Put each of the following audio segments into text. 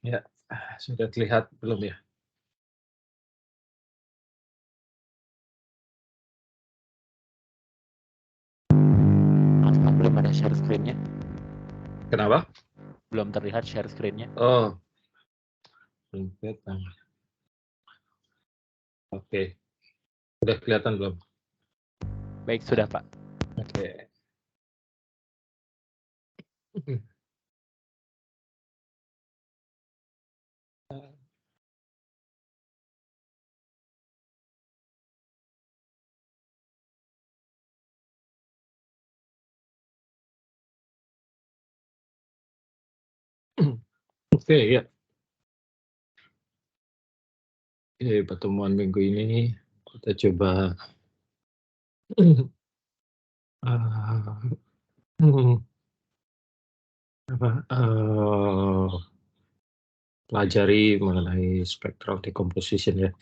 Ya, sudah terlihat belum ya? Belum ada share screen-nya. Kenapa? Belum terlihat share screen-nya. Oh, belum kelihatan. Oke, sudah kelihatan belum? Baik, sudah Pak. Oke. Oke, ya. Oke, pertemuan minggu ini kita coba pelajari mengenai spectral decomposition ya.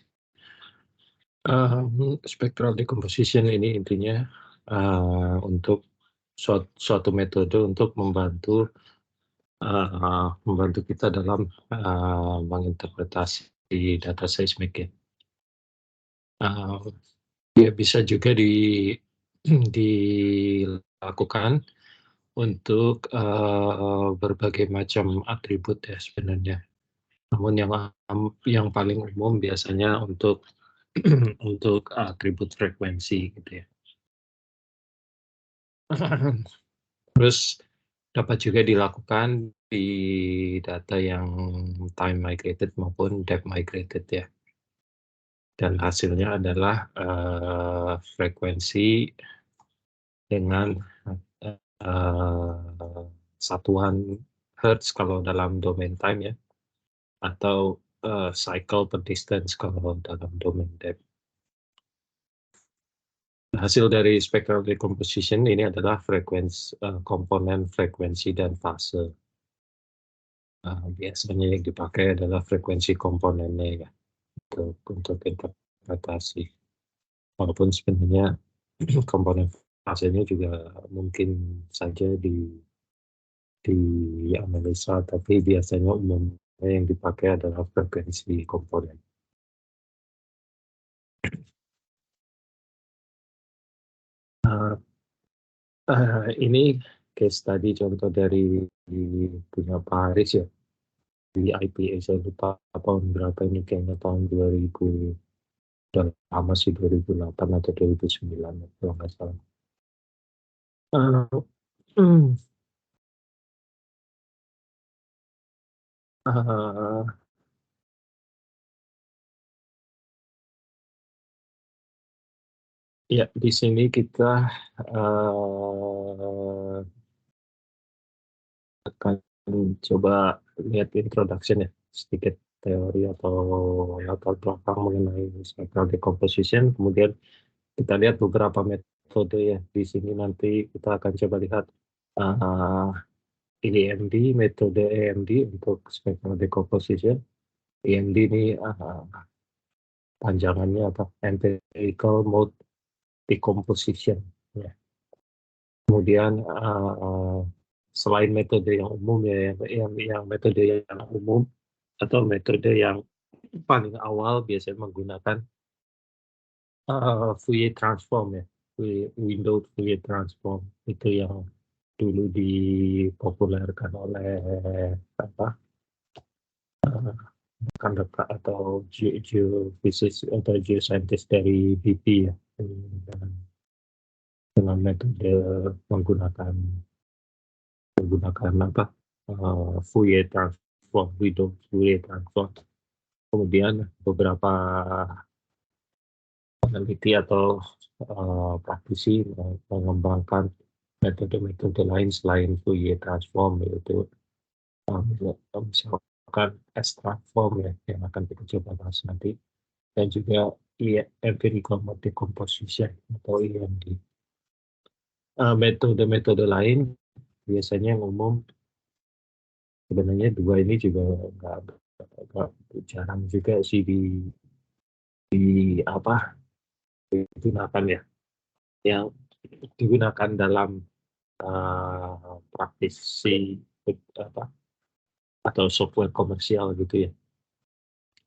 Spectral decomposition ini intinya untuk suatu metode untuk membantu kita dalam menginterpretasi data seismik ya. Ya bisa juga dilakukan untuk berbagai macam atribut ya sebenarnya. Namun yang paling umum biasanya untuk untuk atribut frekuensi gitu ya. Terus dapat juga dilakukan di data yang time migrated maupun depth migrated ya. Dan hasilnya adalah frekuensi dengan satuan hertz kalau dalam domain time ya, atau cycle per distance kalau dalam domain depth. Hasil dari spectral decomposition ini adalah komponen frekuensi dan fase. Biasanya yang dipakai adalah frekuensi komponennya ya, untuk interpretasi. Walaupun sebenarnya komponen fasenya juga mungkin saja dianalisa, tapi biasanya umumnya yang dipakai adalah frekuensi komponen. Ini case tadi contoh dari punya Pak Haris ya, di IPA. Saya lupa tahun berapa ini, kayaknya tahun 2000, udah lama sih, 2008 atau 2009 kalau nggak salah. Ya, di sini kita akan coba lihat introduction ya, sedikit teori atau latar belakang mengenai spectral decomposition. Kemudian kita lihat beberapa metode ya. Di sini nanti kita akan coba lihat EMD, metode EMD untuk spectral decomposition. EMD ini panjangannya apa? Empirical mode decomposition. Ya. Kemudian selain metode yang umum ya, yang metode yang umum atau metode yang paling awal biasanya menggunakan Fourier transform ya, window Fourier transform, itu yang dulu dipopulerkan oleh apa rekan atau geofisik atau geoscientist dari BP ya, dengan metode menggunakan apa Fourier transform, window Fourier transform. Kemudian beberapa peneliti atau praktisi mengembangkan metode-metode lain selain Fourier transform, yaitu misalkan S-transform ya, yang akan kita coba bahas nanti, dan juga empirical mode decomposition atau EMD. Metode-metode lain biasanya yang umum sebenarnya dua ini juga nggak jarang juga sih digunakan ya, yang digunakan dalam praktisi atau software komersial gitu ya.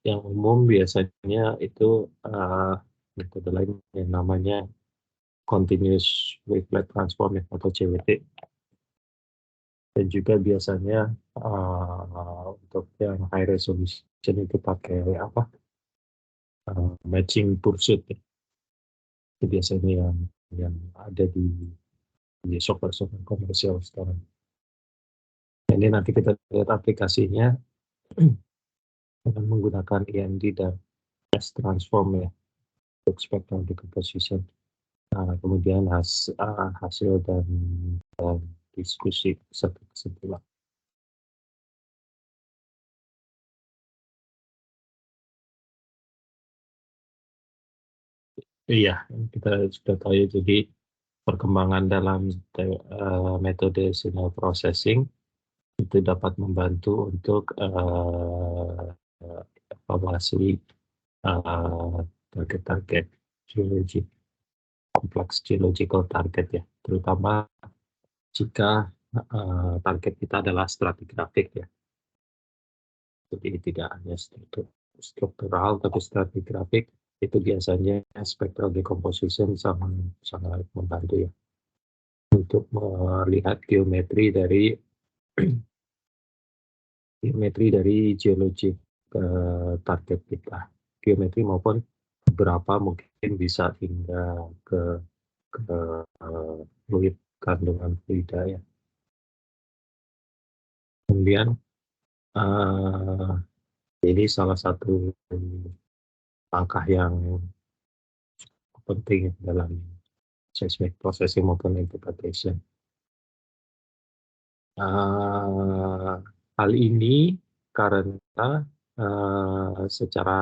Yang umum biasanya itu metode lain yang namanya continuous wavelet transform ya, atau CWT. Dan juga biasanya untuk yang high resolution itu pakai matching pursuit ya. Itu biasanya yang ada di software komersial sekarang. Ini nanti kita lihat aplikasinya dengan menggunakan EMD dan S-transform ya, untuk spectral decomposition. Kemudian hasil dan diskusi satu kesimpulan. Iya, kita sudah tahu ya, jadi perkembangan dalam metode signal processing itu dapat membantu untuk evaluasi target-target geologi, kompleks geological target ya, terutama jika target kita adalah stratigrafik ya. Jadi tidak hanya struktural tapi stratigrafik, itu biasanya spectral decomposition sangat membantu ya untuk melihat geometri dari geologi target kita, geometri maupun beberapa mungkin bisa hingga ke fluid, kandungan fluida ya. Kemudian ini salah satu langkah yang penting dalam seismic processing maupun interpretation. Hal ini karena secara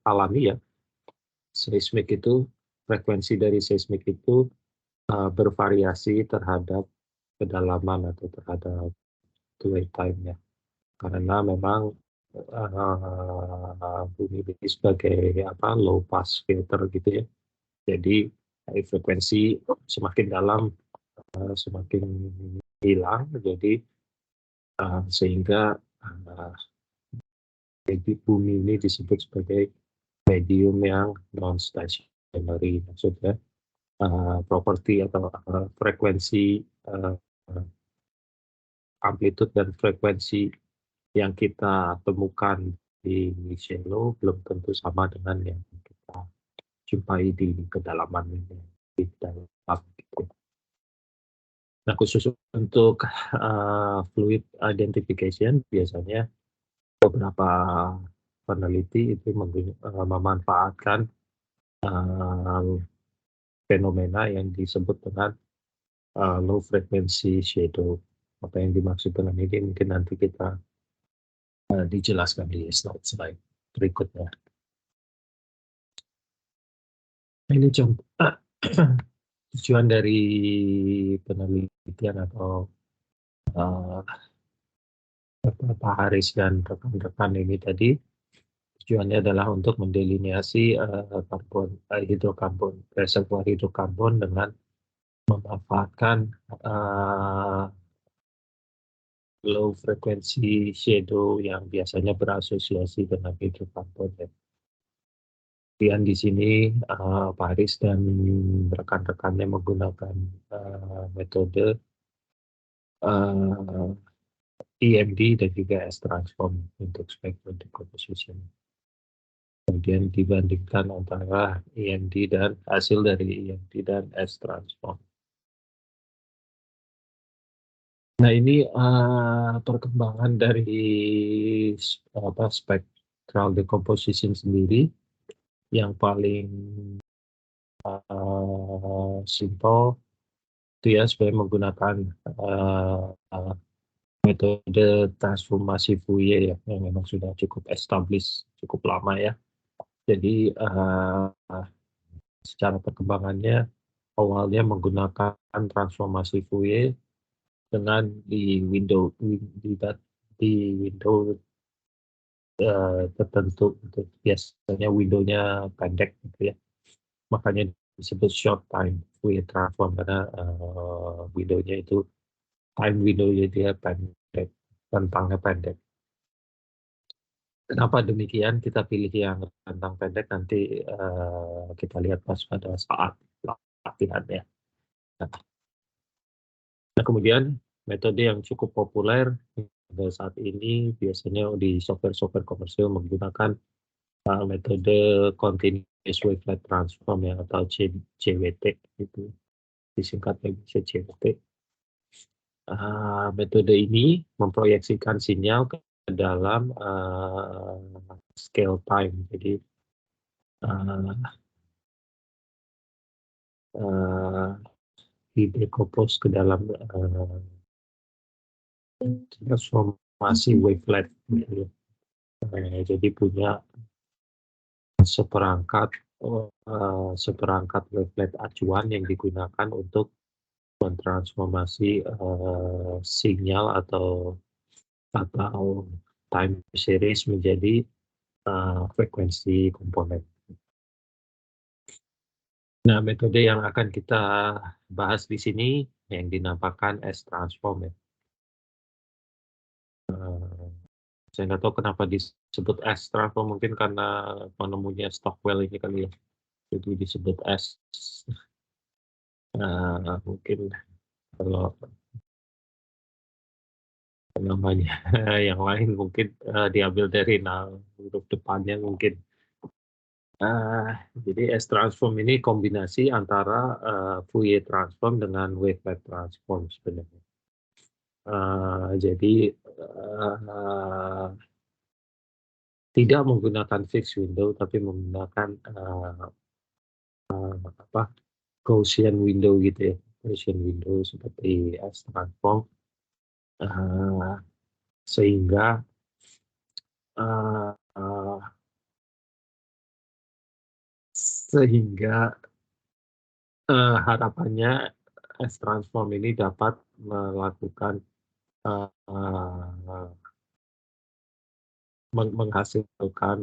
alami ya, frekuensi dari seismik itu bervariasi terhadap kedalaman atau terhadap wave time-nya. Karena memang bumi ini sebagai low pass filter gitu ya. Jadi frekuensi semakin dalam semakin hilang, jadi sehingga bumi ini disebut sebagai medium yang non-stationary, maksudnya properti atau frekuensi amplitude dan frekuensi yang kita temukan di shallow belum tentu sama dengan yang kita jumpai di kedalaman di dalam gitu. Nah, khusus untuk fluid identification, biasanya beberapa peneliti itu memanfaatkan fenomena yang disebut dengan low frequency shadow. Apa yang dimaksud dengan ini mungkin nanti kita dijelaskan di slide berikutnya. Ini contoh tujuan dari penelitian atau Pak Haris dan rekan-rekan ini tadi, tujuannya adalah untuk mendelineasi reservoir hidrokarbon dengan memanfaatkan low frequency shadow yang biasanya berasosiasi dengan hidrokarbon. Kemudian di sini Pak Haris dan rekan-rekannya menggunakan metode EMD dan juga S-transform untuk spectral decomposition. Kemudian dibandingkan antara EMD dan hasil dari EMD dan S-transform. Nah, ini perkembangan dari spectral decomposition sendiri. Yang paling simple itu ya, sebenarnya menggunakan metode transformasi Fourier ya, yang memang sudah cukup established, cukup lama ya. Jadi secara perkembangannya awalnya menggunakan transformasi Fourier dengan di window tertentu, biasanya windownya pendek gitu ya, makanya disebut short time Fourier transform karena windownya itu time window-nya dia pendek. rentangnya pendek. Kenapa demikian? Kita pilih yang rentang pendek, nanti kita lihat pas pada saat latihannya. Nah, kemudian metode yang cukup populer pada saat ini biasanya di software-software komersial menggunakan metode continuous wavelet transform ya, atau CWT, itu disingkatnya bisa CWT. Metode ini memproyeksikan sinyal ke dalam scale time, jadi didecompose ke dalam transformasi wavelet gitu ya. Jadi punya seperangkat wavelet acuan yang digunakan untuk mentransformasi sinyal atau time series menjadi frekuensi komponen. Nah, metode yang akan kita bahas di sini yang dinamakan S-transform ya. Saya nggak tahu kenapa disebut S-transform, mungkin karena penemunya Stockwell ini kali ya. Jadi disebut S. Mungkin kalau namanya yang lain mungkin diambil dari huruf depannya mungkin. Jadi S-transform ini kombinasi antara Fourier transform dengan wavelet transform sebenarnya. Jadi tidak menggunakan fixed window, tapi menggunakan Gaussian window gitu ya, Gaussian window seperti S-transform, sehingga harapannya S-transform ini dapat melakukan menghasilkan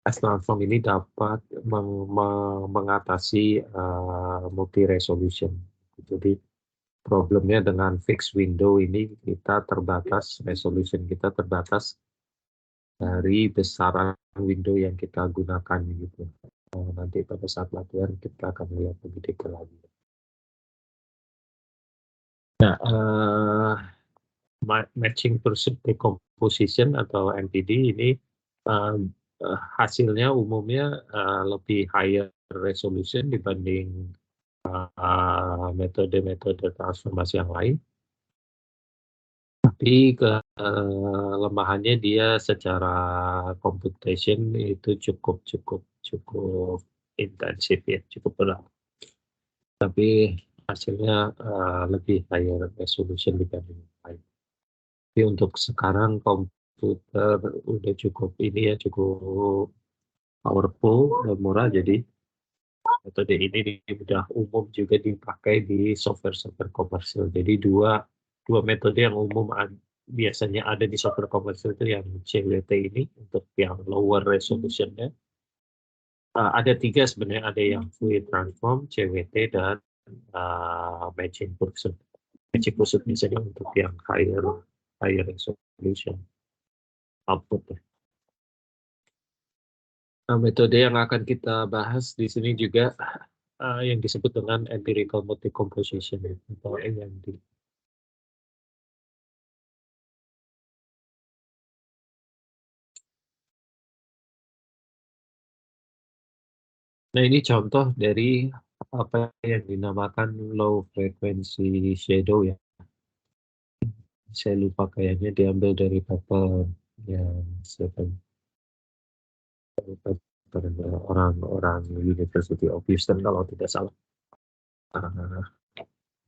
S-transform ini dapat mengatasi multi resolution. Jadi problemnya dengan fixed window ini kita terbatas, resolution kita terbatas dari besaran window yang kita gunakan gitu. Nanti pada saat latihan kita akan lihat lebih detail lagi. Nah, matching pursuit decomposition atau MPD ini hasilnya umumnya lebih higher resolution dibanding metode-metode transformasi yang lain. Tapi kelemahannya dia secara computation itu cukup intensif ya, cukup berat. Tapi hasilnya lebih higher resolution dibanding yang lain. Tapi untuk sekarang komputer udah cukup ini ya, cukup powerful dan murah, jadi metode ini sudah umum juga dipakai di software-software komersil. Jadi dua metode yang umum biasanya ada di software komersil itu yang CWT ini untuk yang lower resolution-nya. Ada tiga sebenarnya, ada yang Fourier transform, CWT, dan matching pursuit. Matching pursuit misalnya untuk yang higher resolution output. Nah, metode yang akan kita bahas di sini juga yang disebut dengan empirical multi-composition atau EMD. Nah, ini contoh dari apa yang dinamakan low frequency shadow ya. Saya lupa, kayaknya diambil dari paper yang orang University of Houston kalau tidak salah.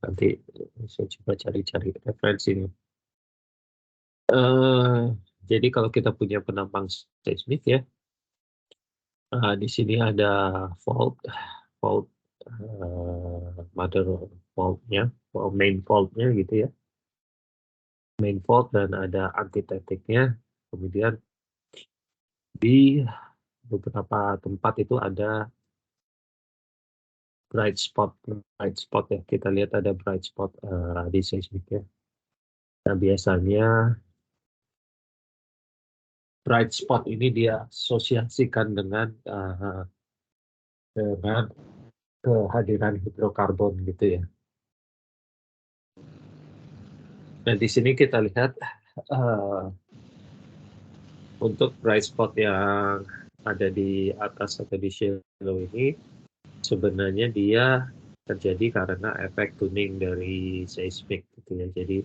Nanti saya coba cari-cari referensinya. Jadi kalau kita punya penampang seismik ya, di sini ada mother faultnya, main faultnya gitu ya, main fault, dan ada antitetiknya. Kemudian di beberapa tempat itu ada bright spot ya. Kita lihat ada bright spot di seismik ya. Nah, biasanya bright spot ini dia asosiasikan dengan kehadiran hidrokarbon gitu ya. Nah, di sini kita lihat untuk bright spot yang ada di atas atau di shallow ini sebenarnya dia terjadi karena efek tuning dari seismik gitu ya. Jadi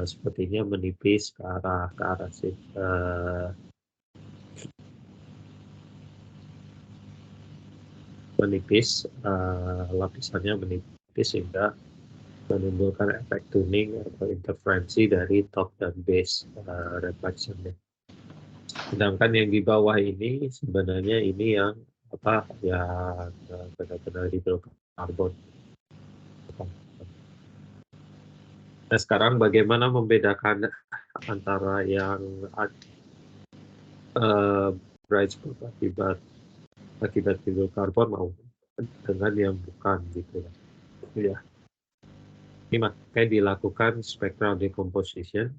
sepertinya menipis ke arah sih. Menipis, lapisannya menipis sehingga menimbulkan efek tuning atau interferensi dari top dan base reflectionnya. Sedangkan yang di bawah ini sebenarnya ini yang benar-benar hidrokarbon. Nah, sekarang bagaimana membedakan antara yang bright spot akibat hidrokarbon maupun dengan yang bukan gitu ya. Ini makanya dilakukan spectral decomposition.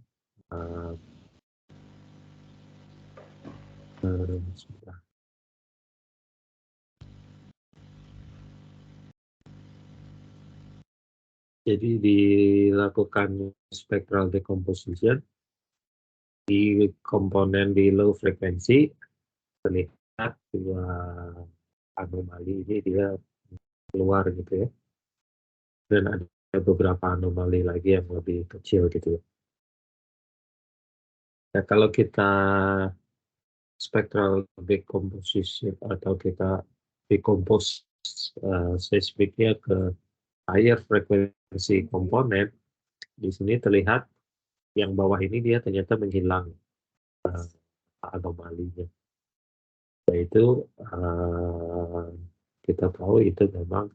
Jadi dilakukan spectral decomposition di komponen di low frekuensi, terlihat dua anomali ini dia keluar gitu ya. Dan ada beberapa anomali lagi yang lebih kecil gitu ya. Nah, kalau kita spectral decomposition atau kita decompose seismiknya ke higher frekuensi komponen, di sini terlihat yang bawah ini dia ternyata menghilang anomalinya. Yaitu kita tahu itu memang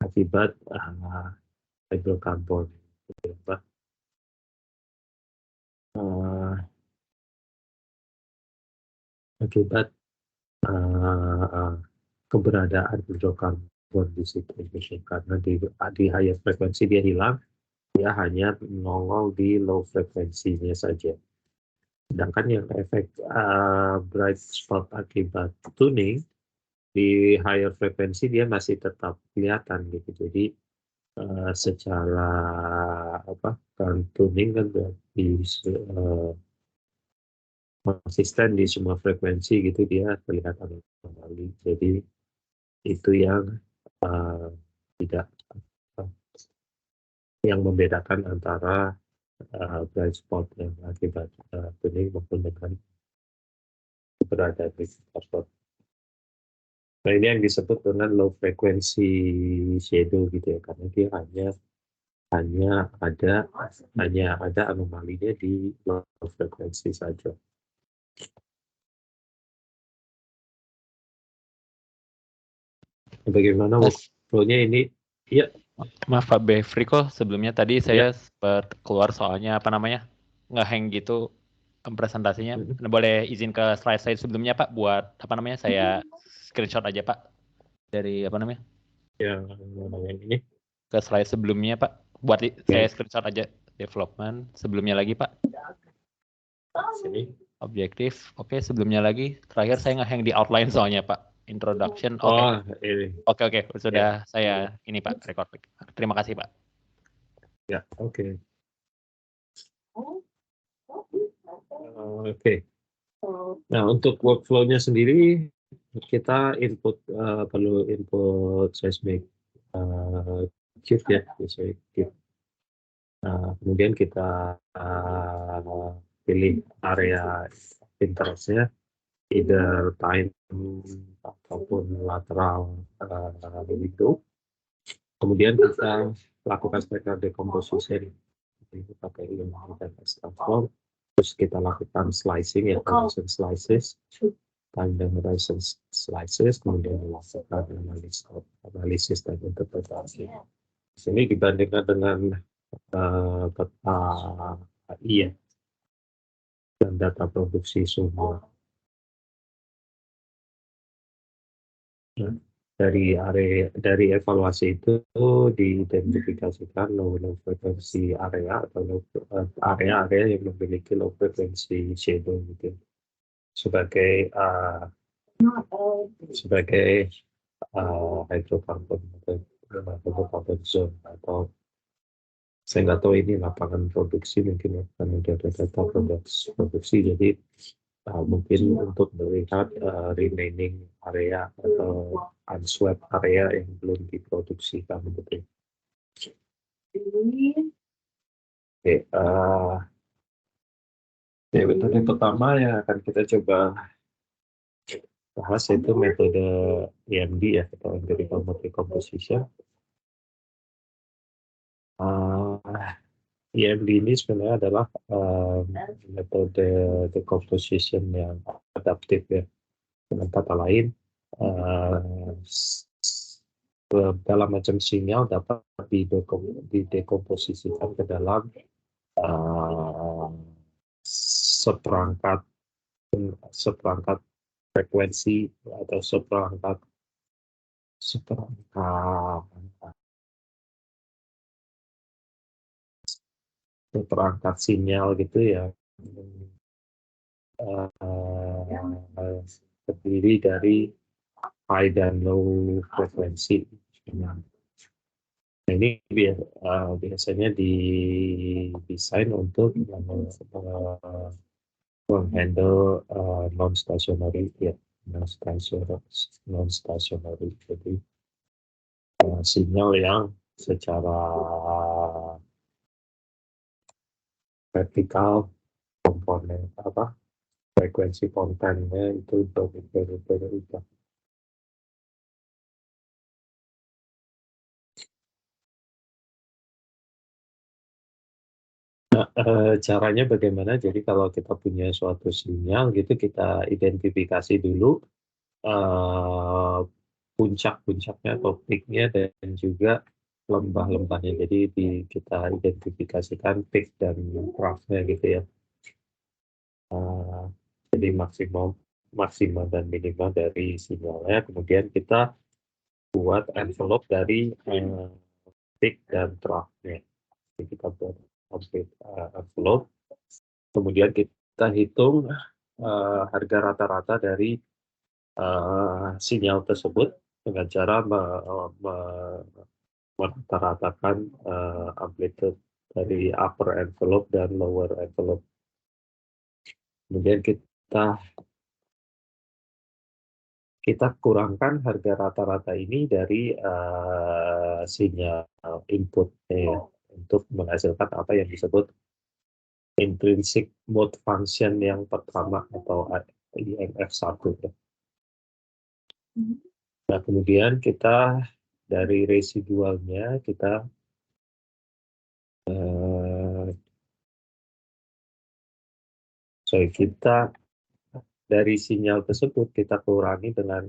akibat hidrokarbon. Akibat keberadaan hidrokarbon di situ, karena di higher frekuensi dia hilang, dia hanya nongol di low frekuensinya saja. Sedangkan yang efek bright spot akibat tuning di higher frekuensi dia masih tetap kelihatan gitu. Jadi secara kan tuning kan berarti konsisten di semua frekuensi gitu, dia terlihat anomali. Jadi itu yang tidak yang membedakan antara bright spot yang akibat tuning maupun dengan keberadaan hidrokarbon. Nah, ini yang disebut dengan low frequency shadow gitu ya, karena dia hanya ada anomalinya di low frequency saja. Bagaimana workflow-nya ini? Ya. Maaf Pak Bevriko, sebelumnya tadi saya sempat keluar soalnya ngehang gitu presentasinya. Boleh izin ke slide sebelumnya Pak buat saya screenshot aja Pak dari yang ini ke slide sebelumnya Pak, buat saya screenshot aja development sebelumnya lagi Pak. Sini. Objektif, oke, sebelumnya lagi. Terakhir saya ngehang di outline soalnya Pak. Introduction, oke. Oke, sudah saya ini Pak, record. Terima kasih Pak. Ya, oke. Oke. Nah, untuk workflow-nya sendiri kita perlu input seismic chip ya, seismic chip. Kemudian kita pilih area interestnya, either time ataupun lateral window. Kemudian kita lakukan spectral decomposition. Ini pakai ilmu transform. Terus kita lakukan slicing ya, horizon slices, time dan horizon slices, kemudian melakukan analisis dan interpretasi. Di sini dibandingkan dengan peta AI ya, dan data produksi sumber. dari evaluasi itu diidentifikasikan low frequency area atau area-area yang memiliki low frequency shadow gitu sebagai hydrocarbon zone atau saya nggak tahu ini lapangan produksi mungkin ya karena ada data produksi jadi mungkin untuk melihat remaining area atau unswept area yang belum diproduksikan gitu. Oke, metode pertama yang akan kita coba bahas itu metode EMD ya atau empirical mode decomposition. EMD ini sebenarnya adalah metode decomposition yang adaptif ya. Dengan kata lain, dalam macam sinyal dapat didekomposisikan ke dalam seperangkat frekuensi atau seperangkat sinyal gitu ya terdiri dari high dan low frekuensi. Nah, ini biasanya didesain untuk menghandle non-stationary ya, non-stationary. Jadi sinyal yang secara vertikal komponen frekuensi kontennya itu berubah. Nah, caranya bagaimana? Jadi kalau kita punya suatu sinyal gitu kita identifikasi dulu puncak-puncaknya atau peaknya dan juga lembah-lembahnya. Jadi kita identifikasikan peak dan trough-nya gitu ya. Jadi maksimal dan minimal dari sinyalnya. Kemudian kita buat envelope dari peak dan trough-nya. Jadi kita buat envelope. Kemudian kita hitung harga rata-rata dari sinyal tersebut dengan cara merata-ratakan amplitude dari upper envelope dan lower envelope. Kemudian kita kurangkan harga rata-rata ini dari sinyal inputnya ya, untuk menghasilkan apa yang disebut intrinsic mode function yang pertama atau IMF1 ya. Nah, kemudian kita dari residualnya kita dari sinyal tersebut kita kurangi dengan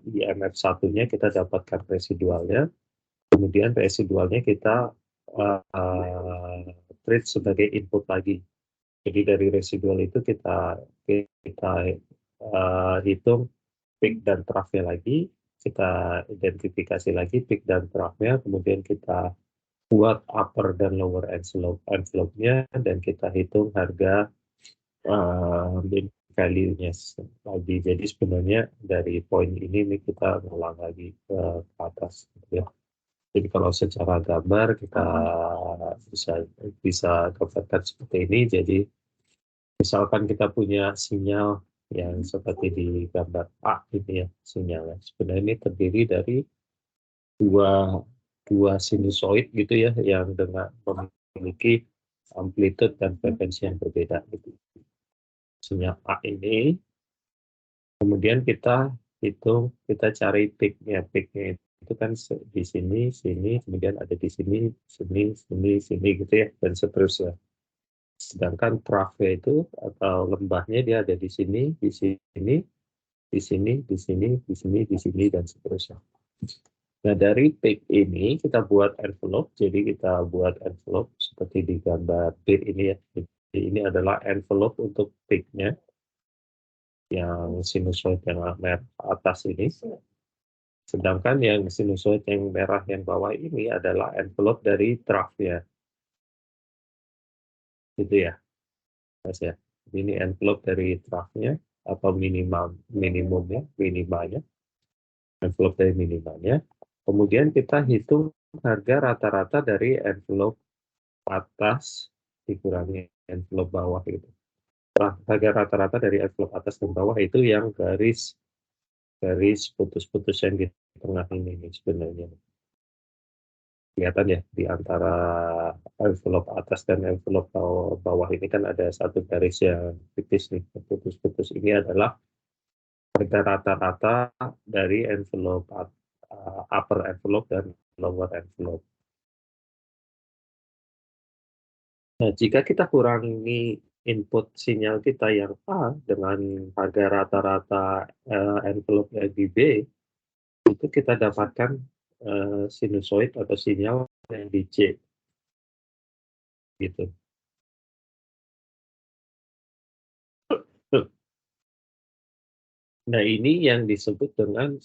IMF1-nya kita dapatkan residualnya. Kemudian residualnya kita treat sebagai input lagi. Jadi dari residual itu kita hitung peak dan trough-nya lagi, kita identifikasi lagi peak dan trough-nya, kemudian kita buat upper dan lower envelope-nya dan kita hitung harga mean value-nya lagi. Jadi sebenarnya dari poin ini kita ngulang lagi ke atas gitu ya. Jadi kalau secara gambar kita bisa gambarkan seperti ini. Jadi misalkan kita punya sinyal yang seperti di gambar A ini ya sinyalnya. Sebenarnya ini terdiri dari dua sinusoid gitu ya yang dengan memiliki amplitude dan frekuensi yang berbeda gitu. Sinyal A ini kemudian kita hitung, kita cari peaknya itu kan di sini, kemudian ada di sini, sini gitu ya, dan seterusnya. Sedangkan trough-nya itu atau lembahnya dia ada di sini, di sini, di sini, di sini, di sini, di sini, dan seterusnya. Nah, dari peak ini kita buat envelope, jadi kita buat envelope seperti di gambar peak ini ya. Jadi ini adalah envelope untuk peaknya yang sinusoid yang merah atas ini. Sedangkan yang sinusoid yang merah yang bawah ini adalah envelope dari trough-nya. Gitu ya, Mas ya. Ini envelope dari trough-nya atau minimumnya, minimalnya. Envelope dari minimalnya. Kemudian kita hitung harga rata-rata dari envelope atas dikurangi envelope bawah itu. Harga rata-rata dari envelope atas dan bawah itu yang garis putus-putus yang di tengah ini sebenarnya. Kelihatan ya, di antara envelope atas dan envelope bawah ini kan ada satu garis yang tipis nih, putus-putus. Ini adalah harga rata-rata dari envelope upper envelope dan lower envelope. Nah, jika kita kurangi input sinyal kita yang A dengan harga rata-rata envelope yang di B, itu kita dapatkan sinusoid atau sinyal yang di C. Gitu. Nah, ini yang disebut dengan,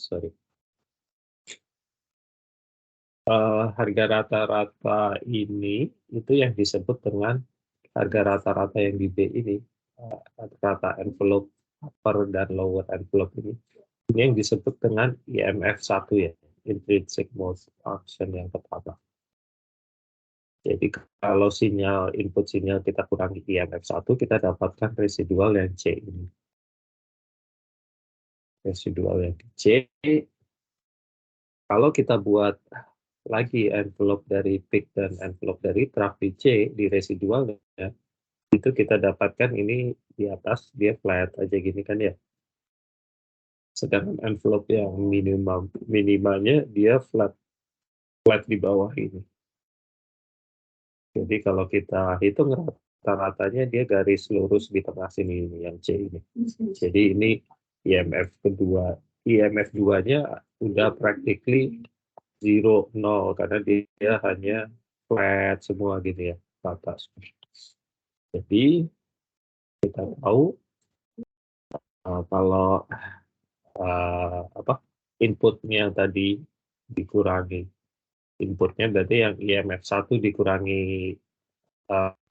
harga rata-rata ini, itu yang disebut dengan harga rata-rata yang di B ini, rata envelope upper dan lower envelope ini yang disebut dengan IMF 1 ya, intrinsic mode function yang pertama. Jadi kalau input sinyal kita kurangi IMF 1, kita dapatkan residual yang C ini. Residual yang C, kalau kita buat lagi envelope dari peak dan envelope dari trough di C, di residualnya, itu kita dapatkan ini di atas, dia flat aja gini kan ya. Sedangkan envelope yang minimalnya dia flat di bawah ini. Jadi kalau kita hitung rata-ratanya dia garis lurus di tengah sini ini yang C ini. Jadi ini IMF kedua, IMF 2-nya udah practically 0, 0 karena dia hanya flat semua gitu ya, rata. Jadi kita tahu kalau inputnya tadi dikurangi, inputnya berarti yang IMF 1 dikurangi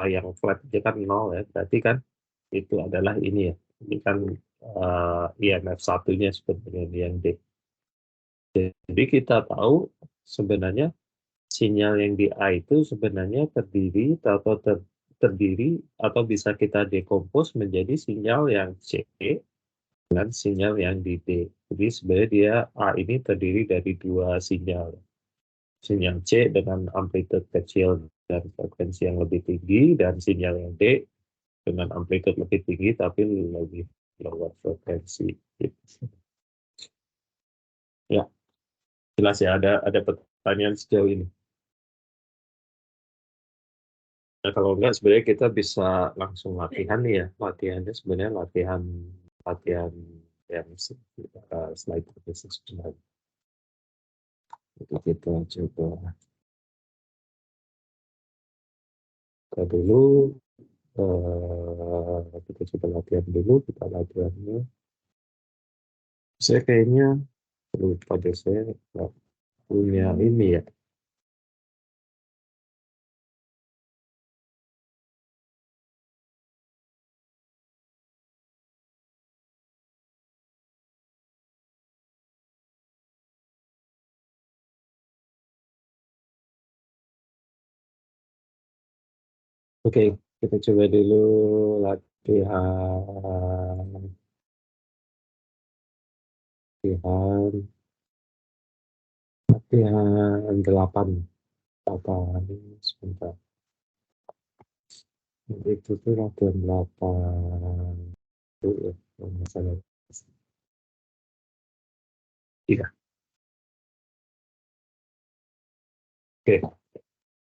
yang flat aja kan 0 ya, berarti kan itu adalah ini ya, ini kan IMF 1-nya sebenarnya yang D. Jadi kita tahu sebenarnya sinyal yang di A itu sebenarnya terdiri atau bisa kita dekompos menjadi sinyal yang C dan sinyal yang di D. Jadi sebenarnya dia A ini terdiri dari dua sinyal. Sinyal C dengan amplitude kecil dan frekuensi yang lebih tinggi, dan sinyal yang D dengan amplitude lebih tinggi tapi lebih lower frekuensi. Ya, jelas ya, ada pertanyaan sejauh ini. Nah, kalau enggak sebenarnya kita bisa langsung latihan nih ya. Latihannya sebenarnya latihan yang slide berikutnya sebenarnya. Itu kita coba dulu, kita coba latihan dulu, kita latihannya. Saya kayaknya lupa deh, saya nggak punya ini ya. Oke, kita coba dulu latihan 8 sebentar. Itu tuh latihan 8 ya, masalah. Iya. Oke.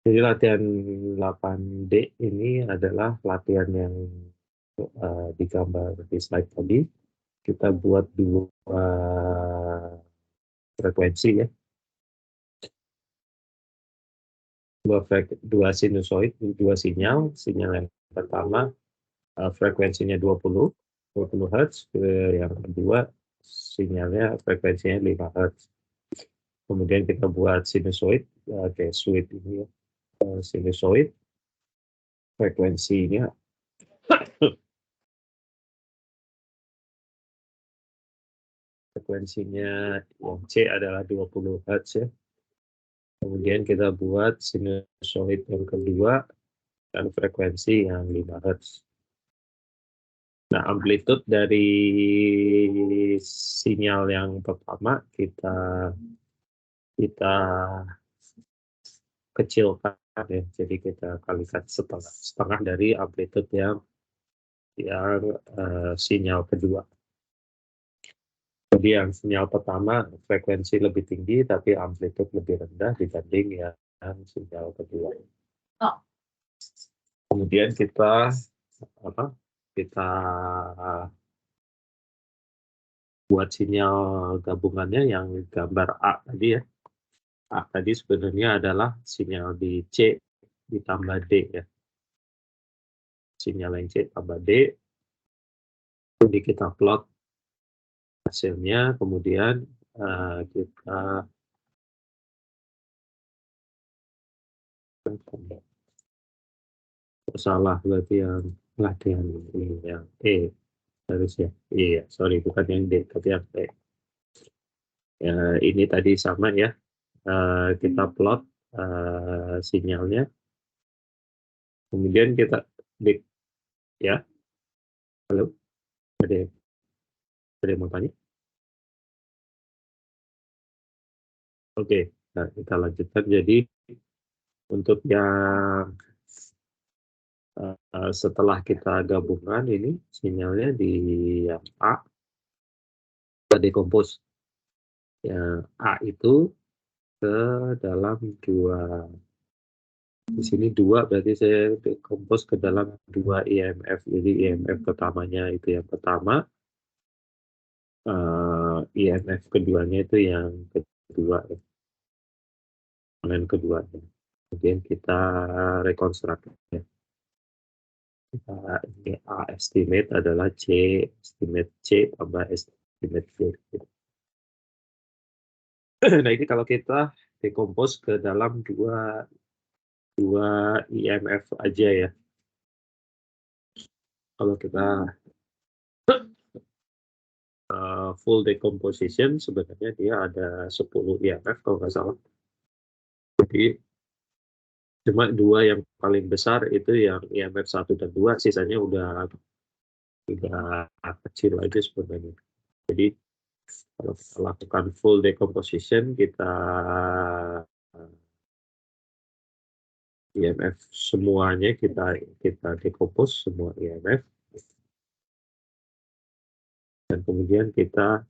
Jadi latihan 8D ini adalah latihan yang digambar di slide tadi. Kita buat dua frekuensi ya. Dua sinusoid, dua sinyal. Sinyal yang pertama frekuensinya 20 Hz, yang kedua sinyalnya frekuensinya 5 Hz. Kemudian kita buat sinusoid, kayak sweep ini ya, sinusoid, frekuensinya yang C adalah 20 Hz ya. Kemudian kita buat sinusoid yang kedua dan frekuensi yang 5 Hz. Nah, amplitude dari sinyal yang pertama kita kecilkan ya. Jadi kita kalikan setengah dari amplitude yang sinyal kedua. Jadi yang sinyal pertama frekuensi lebih tinggi tapi amplitude lebih rendah dibanding yang sinyal kedua. Kemudian kita buat sinyal gabungannya yang gambar A tadi ya. A tadi sebenarnya adalah sinyal di C ditambah D ya. Sinyal yang C tambah D. Jadi kita plot hasilnya, kemudian kita salah berarti yang latihan ini yang E harusnya. Iya, sorry bukan yang D tapi yang E. Ya, ini tadi sama ya. Kita plot sinyalnya. Kemudian kita ya. Halo. Ada yang mau tanya? Oke, nah, kita lanjutkan. Jadi untuk yang setelah kita gabungkan ini sinyalnya di yang A, kita dekompos. Yang A itu ke dalam dua. Di sini dua, berarti saya dekompos ke dalam dua IMF. Jadi IMF pertamanya itu yang pertama, IMF keduanya itu yang kedua, komponen keduanya. Kemudian kita rekonstruksi. Ini A estimate adalah C estimate C tambah estimate C. Nah ini kalau kita dekompos ke dalam dua IMF aja ya. Kalau kita full decomposition sebenarnya dia ada 10 IMF kalau nggak salah. Jadi cuma dua yang paling besar itu yang IMF 1 dan 2, sisanya udah kecil aja sebenarnya. Jadi kalau kita lakukan full decomposition, kita IMF semuanya kita decompose semua IMF, dan kemudian kita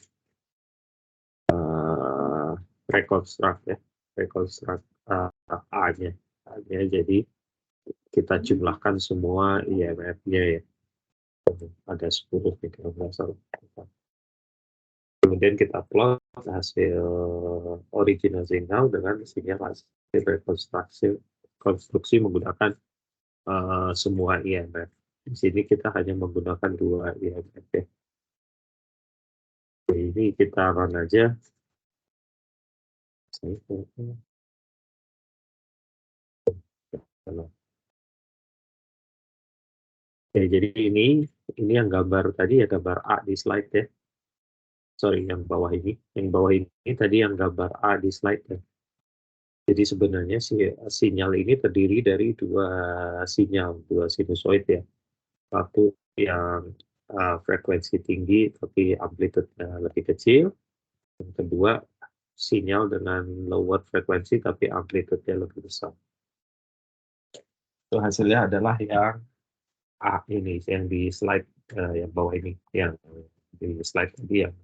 rekonstruk A-nya. Jadi kita jumlahkan semua IMF-nya ya. Ada 10 nih kalau nggak salah. Kemudian kita plot hasil original signal dengan sinyal hasil rekonstruksi menggunakan semua IMF. Di sini kita hanya menggunakan dua IMF ya. Ini kita run aja. Oke, jadi ini yang gambar tadi ya, gambar A di slide ya. Sorry, yang bawah ini. Yang bawah ini tadi yang gambar A di slide ya. Jadi sebenarnya sinyal ini terdiri dari dua sinyal, dua sinusoid ya. Satu yang frekuensi tinggi tapi amplitude-nya lebih kecil. Yang kedua, sinyal dengan lower frekuensi tapi amplitude-nya lebih besar. Itu hasilnya adalah yang A ini, yang di slide yang bawah ini, yang di slide tadi yang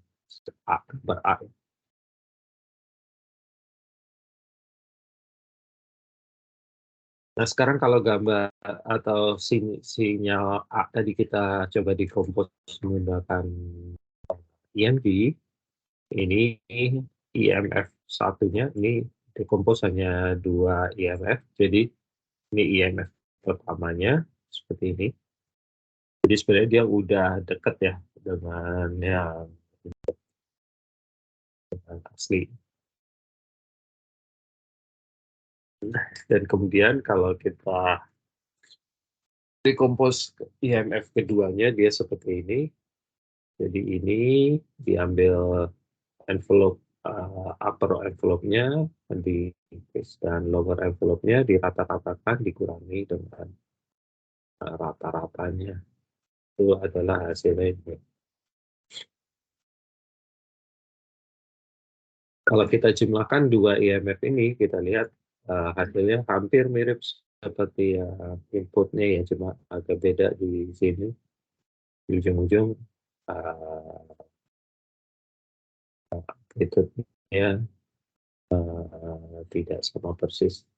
A, gambar A. Nah sekarang kalau gambar atau sinyal A tadi kita coba dekompos menggunakan EMB, ini IMF satunya, ini dekompos hanya dua IMF, jadi ini IMF pertamanya seperti ini. Jadi sebenarnya dia udah deket ya dengan yang asli. Dan kemudian kalau kita decompose IMF keduanya, dia seperti ini. Jadi ini diambil envelope upper envelope-nya dan lower envelope-nya dirata-ratakan, dikurangi dengan rata-ratanya. Itu adalah hasilnya ini. Kalau kita jumlahkan dua IMF ini, kita lihat hasilnya hampir mirip seperti inputnya ya, cuma agak beda di sini. Di ujung-ujung amplitude-nya tidak sama persis.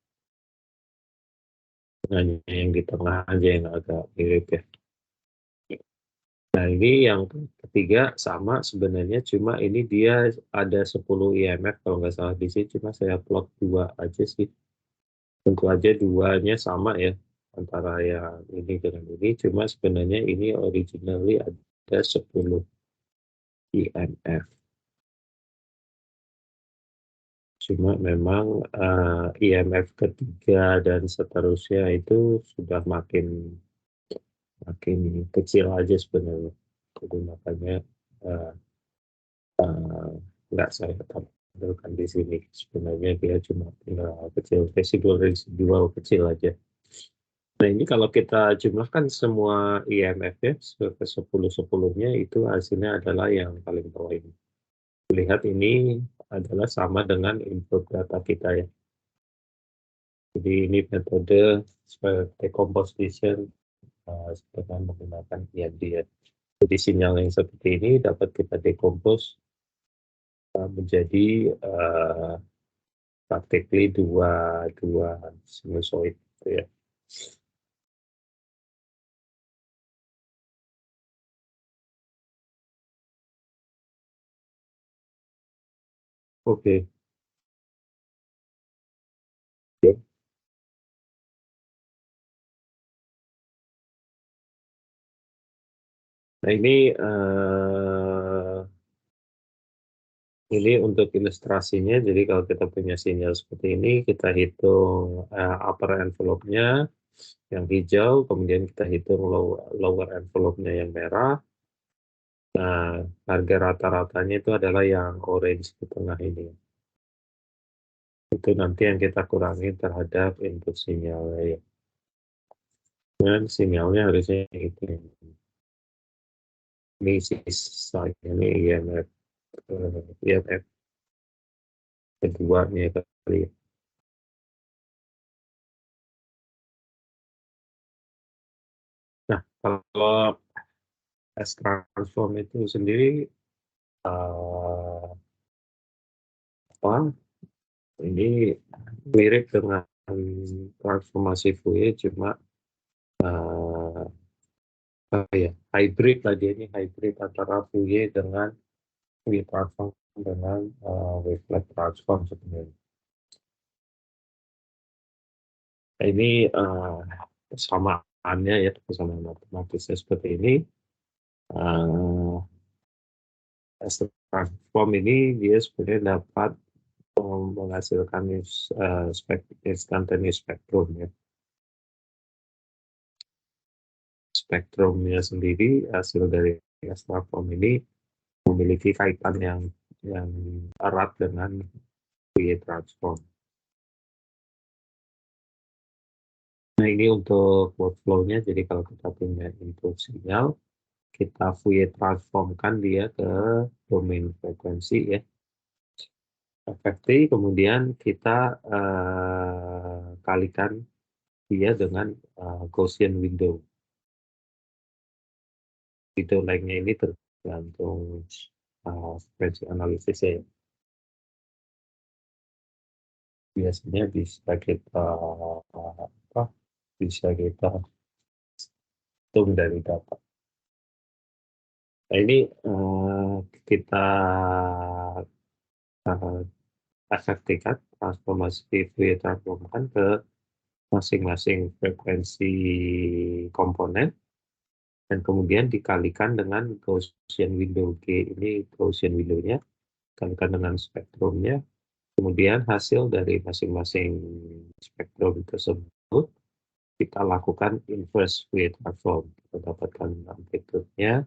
Hanya yang di tengah aja yang agak mirip ya. Nah ini yang ketiga sama sebenarnya, cuma ini dia ada 10 IMF kalau nggak salah di sini, cuma saya plot 2 aja sih. Tentu aja duanya sama ya, antara yang ini dengan ini, cuma sebenarnya ini originally ada 10 IMF. Cuma memang IMF ketiga dan seterusnya itu sudah makin kecil aja sebenarnya. Jadi makanya nggak saya tampilkan di sini. Sebenarnya dia cuma kecil, residual kecil aja. Nah ini kalau kita jumlahkan semua IMF ya ke 10-10-nya, itu hasilnya adalah yang paling bawah ini. Lihat ini adalah sama dengan input data kita ya. Jadi ini metode decomposition dengan menggunakan IMD. Jadi sinyal yang seperti ini dapat kita decompose menjadi practically dua sinusoid gitu ya. Oke. Nah ini untuk ilustrasinya. Jadi kalau kita punya sinyal seperti ini, kita hitung upper envelope-nya yang hijau, kemudian kita hitung lower envelope-nya yang merah. Nah, harga rata-ratanya itu adalah yang orange di tengah ini. Itu nanti yang kita kurangi terhadap input sinyalnya ya. Dan sinyalnya harusnya itu. Ini sisanya ini IMF kedua nih kali ya. Nah, kalau S transform itu sendiri apa? Ini mirip dengan transformasi Fourier, cuma hybrid lah dia, ini hybrid antara Fourier dengan Fourier transform dengan wavelet transform sebenarnya. Nah, ini persamaannya ya, persamaan matematisnya seperti ini. S transform ini dia sebenarnya dapat menghasilkan instantaneous spektrum ya. Spektrumnya sendiri hasil dari S transform ini memiliki kaitan yang erat dengan Fourier transform. Nah ini untuk workflow-nya, jadi kalau kita punya input sinyal, kita Fourier transformkan dia ke domain frekuensi ya. FFT, kemudian kita kalikan dia dengan Gaussian window. Window length-nya ini tergantung frekuensi analisisnya ya. Biasanya bisa kita hitung dari data. Nah ini kita efektifkan transformasi Fourier transformkan ke masing-masing frekuensi komponen dan kemudian dikalikan dengan Gaussian window. G ini Gaussian window-nya, kalikan dengan spektrumnya, Kemudian hasil dari masing-masing spektrum tersebut kita lakukan inverse Fourier transform. Kita dapatkan amplitude-nya,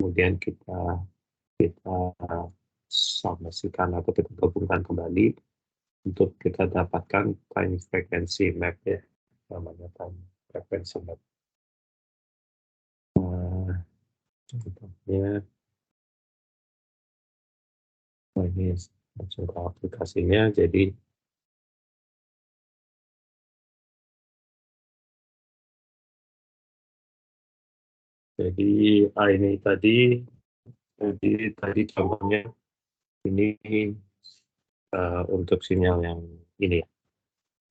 kemudian kita samasikan atau kita gabungkan kembali untuk kita dapatkan time frequency map ya, namanya time frequency map. Contohnya ini contoh aplikasinya. Jadi ini tadi contohnya ini untuk sinyal yang ini ya.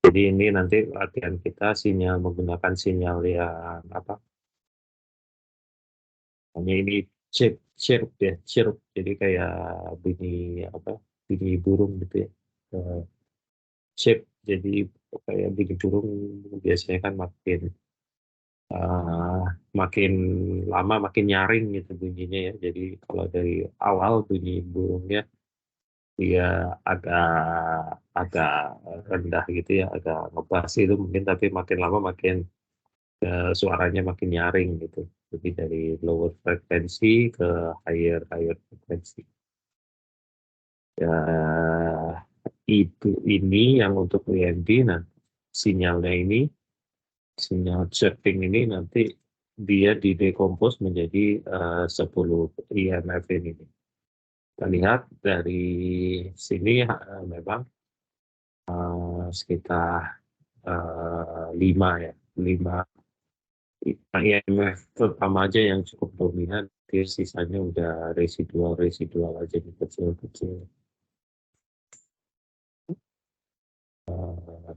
Jadi ini nanti latihan kita sinyal menggunakan sinyal yang apa? Hanya ini chirp ya, chirp. Jadi kayak bunyi apa? Bunyi burung gitu ya. Chirp. Jadi kayak bunyi burung biasanya kan makin lama makin nyaring gitu bunyinya ya. Jadi kalau dari awal bunyi burungnya dia agak rendah gitu ya, agak ngebas itu mungkin, tapi makin lama makin suaranya makin nyaring gitu. Jadi dari lower frekuensi ke higher frekuensi. Ya, itu ini yang untuk WMD. Nah, sinyalnya ini, sinyal chirping ini nanti dia didekompos menjadi 10 IMF ini. Kita lihat dari sini memang sekitar 5 ya, 5 IMF pertama aja yang cukup dominan, sisanya udah residual aja nih, kecil-kecil.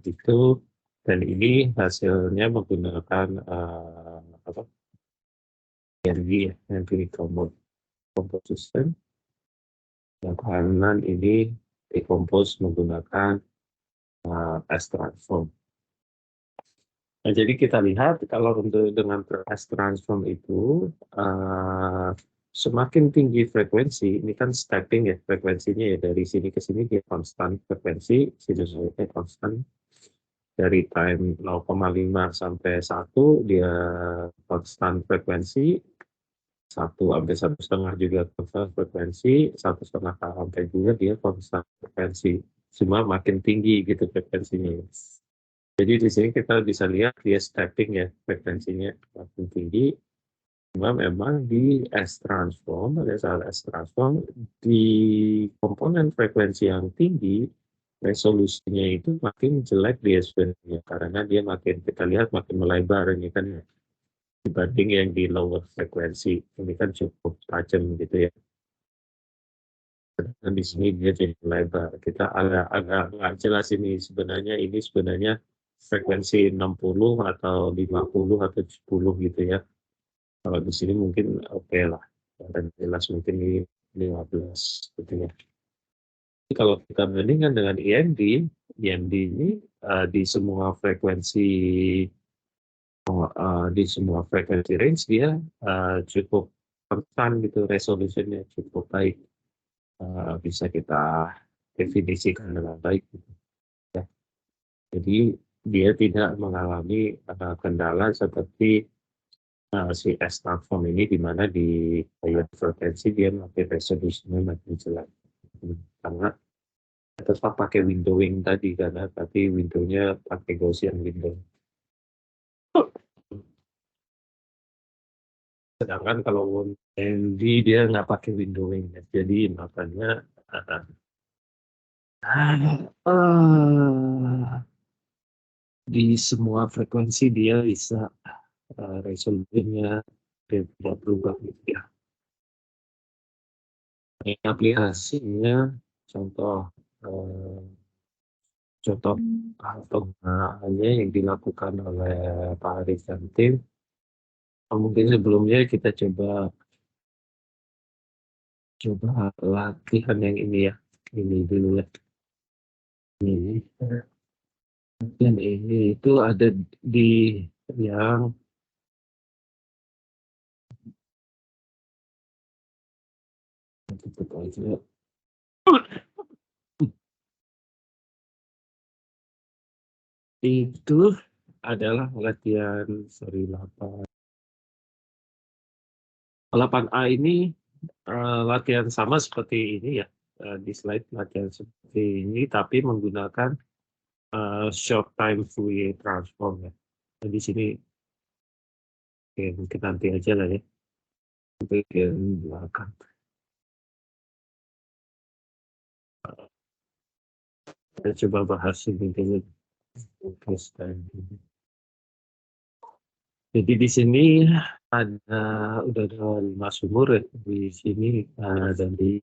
Itu, dan ini hasilnya menggunakan apa? Energi ya, energi composition. Yang kanan ini decompose menggunakan S transform. Nah, jadi kita lihat kalau untuk dengan S transform itu semakin tinggi frekuensi, ini kan stepping ya frekuensinya ya, dari sini ke sini dia konstan frekuensi, sinusoidnya konstan. Dari time 0,5 sampai 1 dia konstan frekuensi, 1 sampai 1,5 juga konstan frekuensi, 1,5 sampai juga dia konstan frekuensi. Cuma makin tinggi gitu frekuensinya. Jadi di sini kita bisa lihat dia stepping ya, frekuensinya makin tinggi. Cuma memang di S transform, pada saat S transform, di komponen frekuensi yang tinggi, resolusinya itu makin jelek dia sebenarnya, karena dia makin, kita lihat makin melebar ini kan ya, dibanding yang di lower frekuensi. Ini kan cukup tajam gitu ya. Dan di sini dia jadi melebar. Kita agak nggak jelas ini sebenarnya frekuensi 60 atau 50 atau 70 gitu ya. Kalau di sini mungkin oke lah. Dan jelas mungkin ini 15 gitu ya. Jadi kalau kita bandingkan dengan EMD ini di semua frekuensi range dia cukup konstan gitu, resolusinya cukup baik. Bisa kita definisikan dengan baik gitu. Ya. Jadi dia tidak mengalami kendala seperti si S transform ini, di mana di higher frekuensi dia makin resolusinya makin jelek. Karena tetap pakai windowing tadi, karena tadi windownya pakai Gaussian window. Sedangkan kalau ND dia nggak pakai windowing, jadi makanya di semua frekuensi dia bisa resolusinya tidak berubah gitu ya. Ini aplikasinya contoh penggunaannya yang dilakukan oleh Pak Arif dan tim. Mungkin sebelumnya kita coba latihan yang ini ya, ini dulu ya. Ini dan ini itu ada di yang tutup aja. itu adalah latihan 8A ini latihan sama seperti ini ya, di slide latihan seperti ini, tapi menggunakan short time Fourier transform ya. Nah, di sini mungkin nanti aja lah ya, bagian belakang. Kita coba bahas ini dulu. Jadi di sini udah ada 5 sumur ya di sini, dan di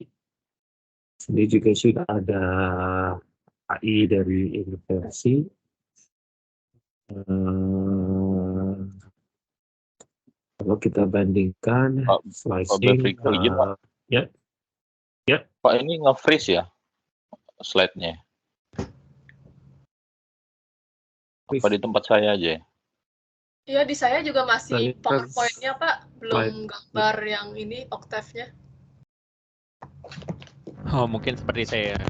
sini juga sudah ada AI dari inversi. Kalau kita bandingkan slicing, ya. Pak, ini nge-freeze ya slide-nya? Apa di tempat saya aja ya? Iya, di saya juga masih PowerPoint-nya, Pak. Belum gambar yang ini, Octave-nya. Oh, mungkin seperti saya yang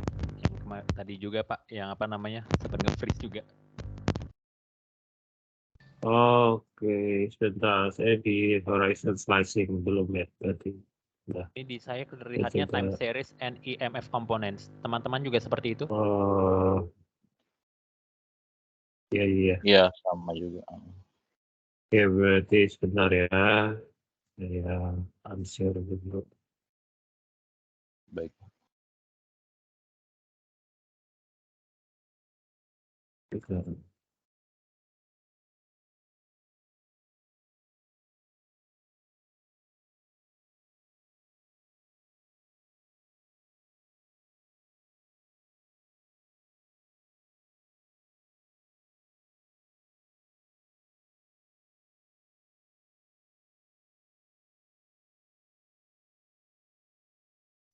tadi juga, Pak, yang apa namanya, sempat nge-freeze juga. Oke, sebentar. Saya di horizon slicing belum ya, berarti. Ini di saya terlihatnya time series and EMF components. Teman-teman juga seperti itu? Oh, iya. Iya, sama juga. Oke, berarti sebentar ya. Saya unshare dulu. Baik.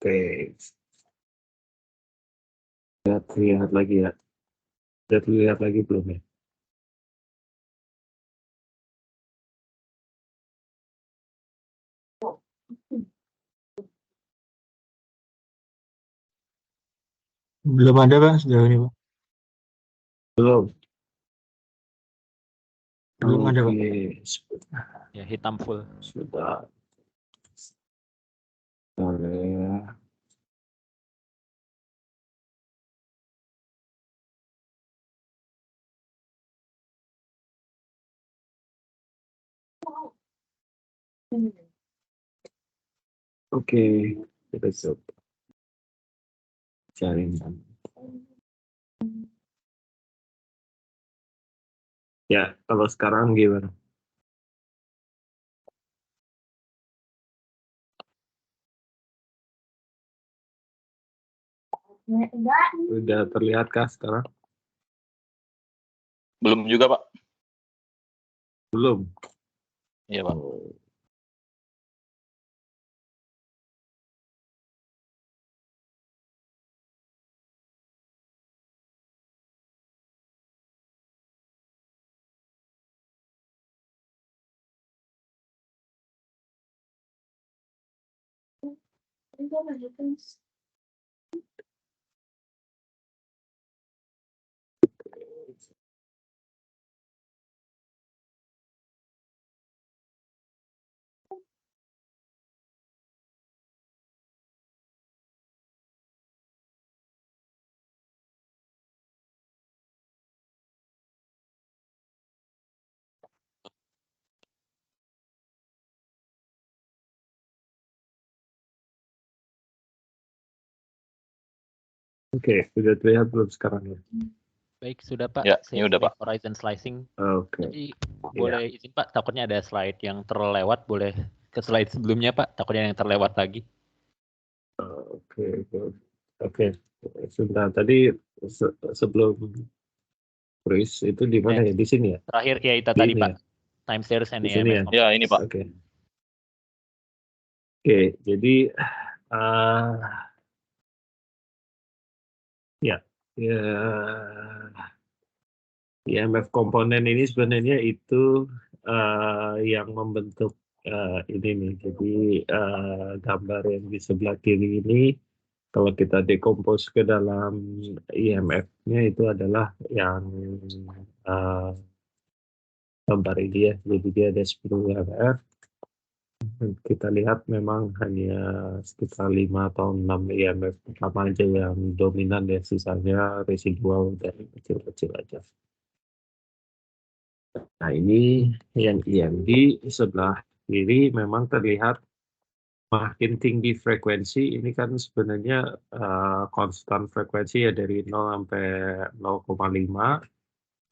Oke. Lihat lagi ya. Lihat lagi belum ya? Belum ada Pak sejauh ini Pak. Belum ada Pak. Ya, hitam full. Sudah. Ya. Oke, kita coba cari. Ya, kalau sekarang gimana? Udah terlihatkah sekarang? Belum juga, Pak. Belum. Iya, Pak. Oke, sudah terlihat belum sekarang ya? Baik, sudah Pak. Ya, Saya ini udah, Pak. Horizon slicing. Oke. Jadi boleh izin Pak, takutnya ada slide yang terlewat, boleh ke slide sebelumnya Pak, takutnya yang terlewat lagi. Oke. Sebentar, tadi sebelum freeze itu di mana ya? Di sini ya? Terakhir ya itu Di tadi ini Pak. ya? Time series and Di sini ya? EMF. Ya, ini Pak. Oke, jadi EMF komponen ini sebenarnya itu yang membentuk ini nih. Jadi gambar yang di sebelah kiri ini Kalau kita decompose ke dalam IMF-nya itu adalah yang gambar ini ya. Jadi dia ada 10 IMF. Kita lihat memang hanya sekitar 5 atau 6 IMF pertama aja yang dominan ya, sisanya residual dan kecil-kecil aja. Nah ini yang EMD sebelah kiri memang terlihat makin tinggi frekuensi. Ini kan sebenarnya konstan frekuensi ya, dari 0 sampai 0,5.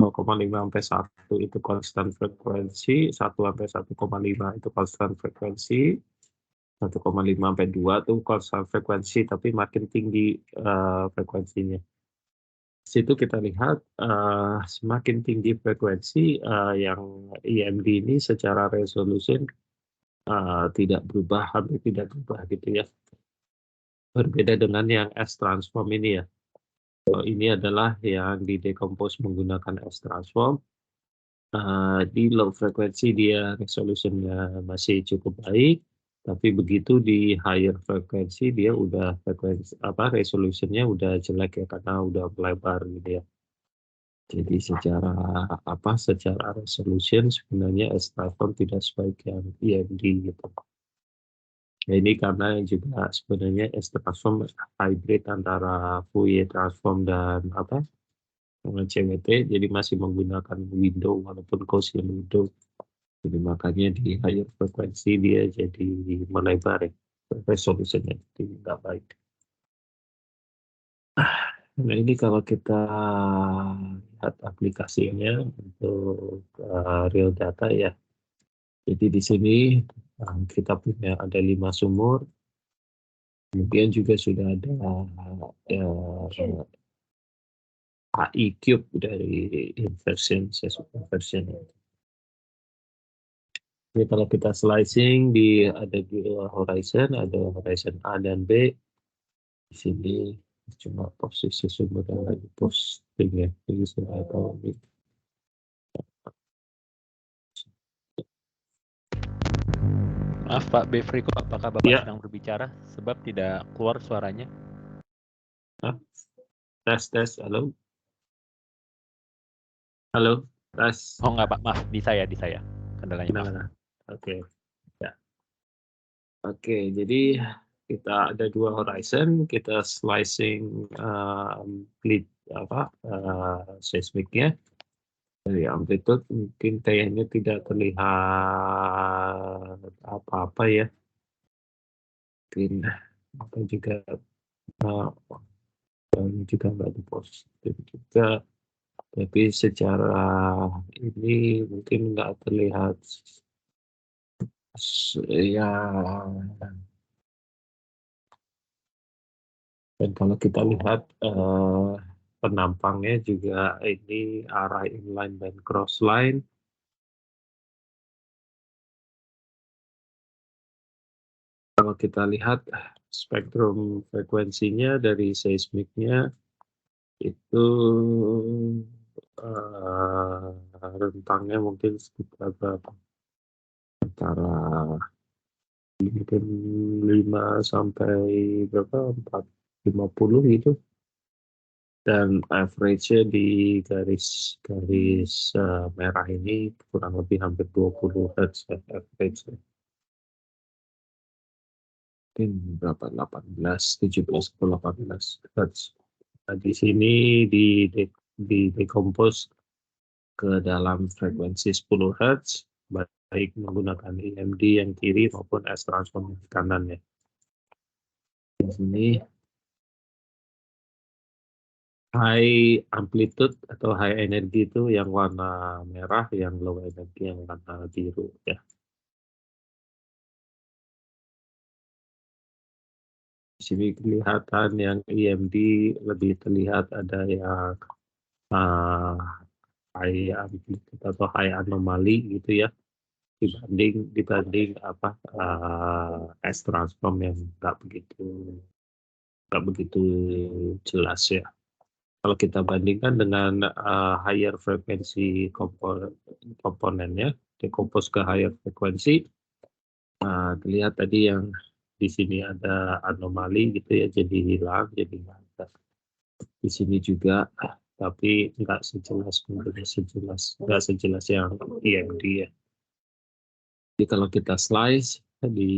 0,5 sampai 1 itu konstan frekuensi, 1 sampai 1,5 itu konstan frekuensi, 1,5 sampai 2 itu konstan frekuensi, tapi makin tinggi frekuensinya. Situ kita lihat semakin tinggi frekuensi yang EMD ini secara resolution tidak berubah, hampir tidak berubah gitu ya. Berbeda dengan yang S-transform ini ya. Ini adalah yang didecompose menggunakan S-transform. Di low frekuensi dia resolutionnya masih cukup baik, tapi begitu di higher frekuensi dia udah resolutionnya udah jelek ya, karena udah melebar gitu ya. Jadi secara resolution sebenarnya S-transform tidak sebaik yang EMD gitu. Nah, ini karena juga sebenarnya S-transform hybrid antara Fourier transform dan CWT, jadi masih menggunakan window walaupun Gaussian window. Jadi makanya di higher frekuensi dia jadi melebar ya, resolutionnya tidak baik. Nah ini kalau kita lihat aplikasinya untuk real data ya. Jadi di sini kita punya ada 5 sumur. Kemudian juga sudah ada AI cube dari inversion, inversion. Jadi kalau kita slicing ada dua horizon, ada horizon A dan B. Di sini cuma posisi sumber yang lagi posting ya, jadi saya tahu ini. Maaf Pak Befriko, apakah Bapak sedang berbicara? Sebab tidak keluar suaranya. Tes, halo? Halo, tes. Oh enggak Pak, maaf, di saya. Kendalanya. Oke. Ya. Oke, jadi kita ada dua horizon, kita slicing seismiknya. Dari amplitude mungkin kayaknya tidak terlihat apa-apa ya. Mungkin apa juga nggak dipositif juga. Tapi secara ini mungkin nggak terlihat ya. Dan kalau kita lihat penampangnya juga ini arah inline dan cross line. Kalau kita lihat spektrum frekuensinya dari seismiknya itu rentangnya mungkin sekitar berapa? Antara mungkin 5 sampai berapa? 450 gitu. Dan average-nya di garis merah ini kurang lebih hampir 20 Hz average. Mungkin berapa? 17 atau 18 Hz. Nah, di sini di decompose ke dalam frekuensi 10 Hz, baik menggunakan EMD yang kiri maupun S-transform yang kanan ya. Di sini high amplitude atau high energy itu yang warna merah, yang low energy yang warna biru ya. Di sini kelihatan yang EMD lebih terlihat ada yang high amplitude atau high anomaly gitu ya, dibanding S-transform yang nggak begitu jelas ya. Kalau kita bandingkan dengan higher frekuensi komponennya, decompose ke higher frekuensi, terlihat tadi yang di sini ada anomali gitu ya, jadi hilang, jadi nggak ada. Di sini juga, tapi nggak sejelas nggak sejelas yang EMD ya. Jadi kalau kita slice di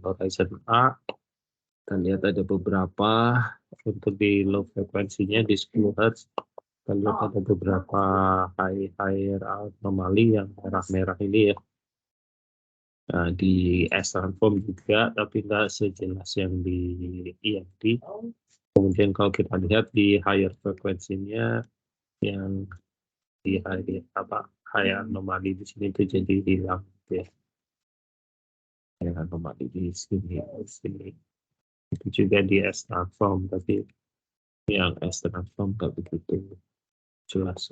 horizon A, kita lihat ada beberapa untuk di low frekuensinya di 10 Hz. Kita lihat ada beberapa higher anomali yang merah-merah ini ya. Nah, di S transform juga, tapi nggak sejelas yang di EMD. Kemudian kalau kita lihat di higher frekuensinya, yang di higher anomali di sini itu jadi hilang ya. Higher anomali di sini. Itu juga di S transform, tapi yang S transform nggak begitu jelas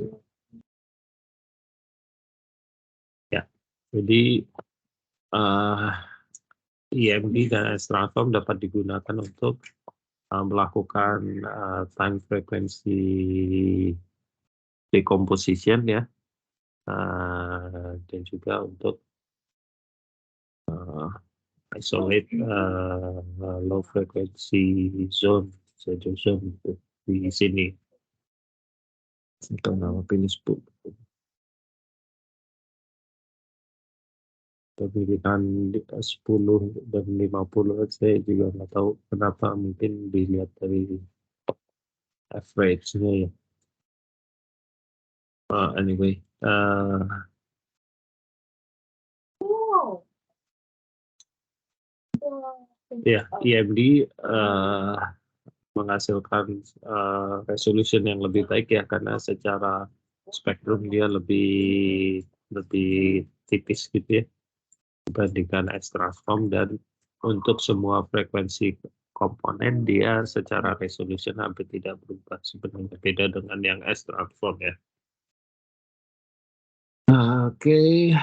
ya. Jadi EMD dan S transform dapat digunakan untuk melakukan time frequency decomposition ya, dan juga untuk isolate low frequency zone itu di sini. Itu nama finish book. Pemilihan 10 dan 50 saya juga nggak tahu kenapa, mungkin dilihat dari average-nya ya. Anyway, ya EMD menghasilkan resolution yang lebih baik ya, karena secara spektrum dia lebih tipis gitu ya dibandingkan S transform, dan untuk semua frekuensi komponen dia secara resolution hampir tidak berubah sebenarnya, beda dengan yang S transform ya. Oke.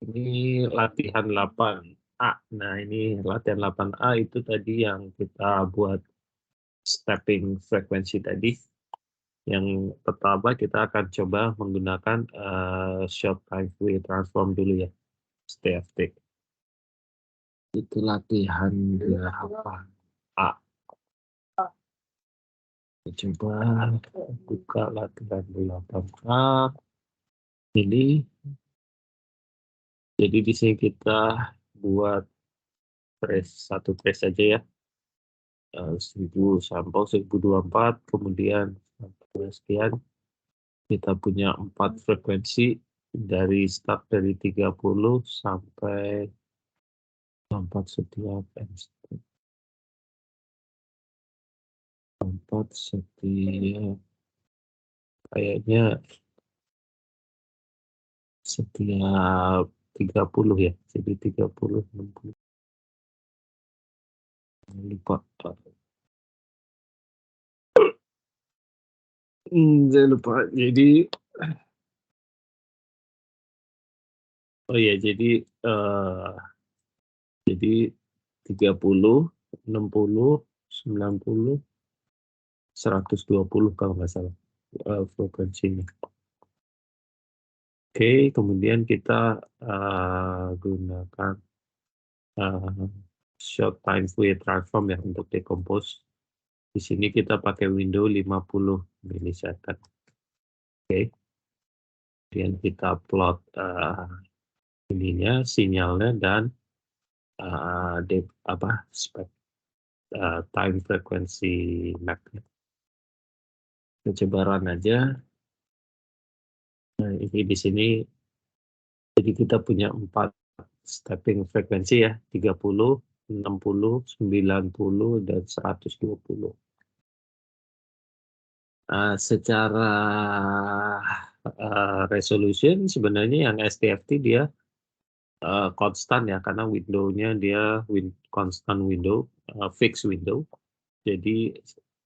Ini latihan 8A. Nah, ini latihan 8A itu tadi yang kita buat stepping frekuensi tadi. Yang pertama kita akan coba menggunakan short time Fourier transform dulu ya, STFT. Itu latihan 8A. Coba buka latihan 8A. Ini. Jadi di sini kita buat satu trace saja ya. 1000 sampel 1024, kemudian sekian kita punya 4 frekuensi dari start dari 30 sampai 4 setiap 4 setiap kayaknya setiap 30 ya, jadi 30 60 lupa. Saya lupa. Jadi oh ya, jadi 30, 60, 90, 120 kalau nggak salah frekuensinya. Oke, kemudian kita gunakan short time Fourier transform ya untuk decompose. Di sini kita pakai window 50 milisecond. Oke. Kemudian kita plot ininya, sinyalnya, dan time frequency map-nya. Kita coba run aja. Nah, ini di sini jadi kita punya 4 stepping frekuensi ya, 30, 60, 90, dan 120. Secara resolution sebenarnya yang STFT dia konstan ya, karena window-nya dia constant window, fixed window. Jadi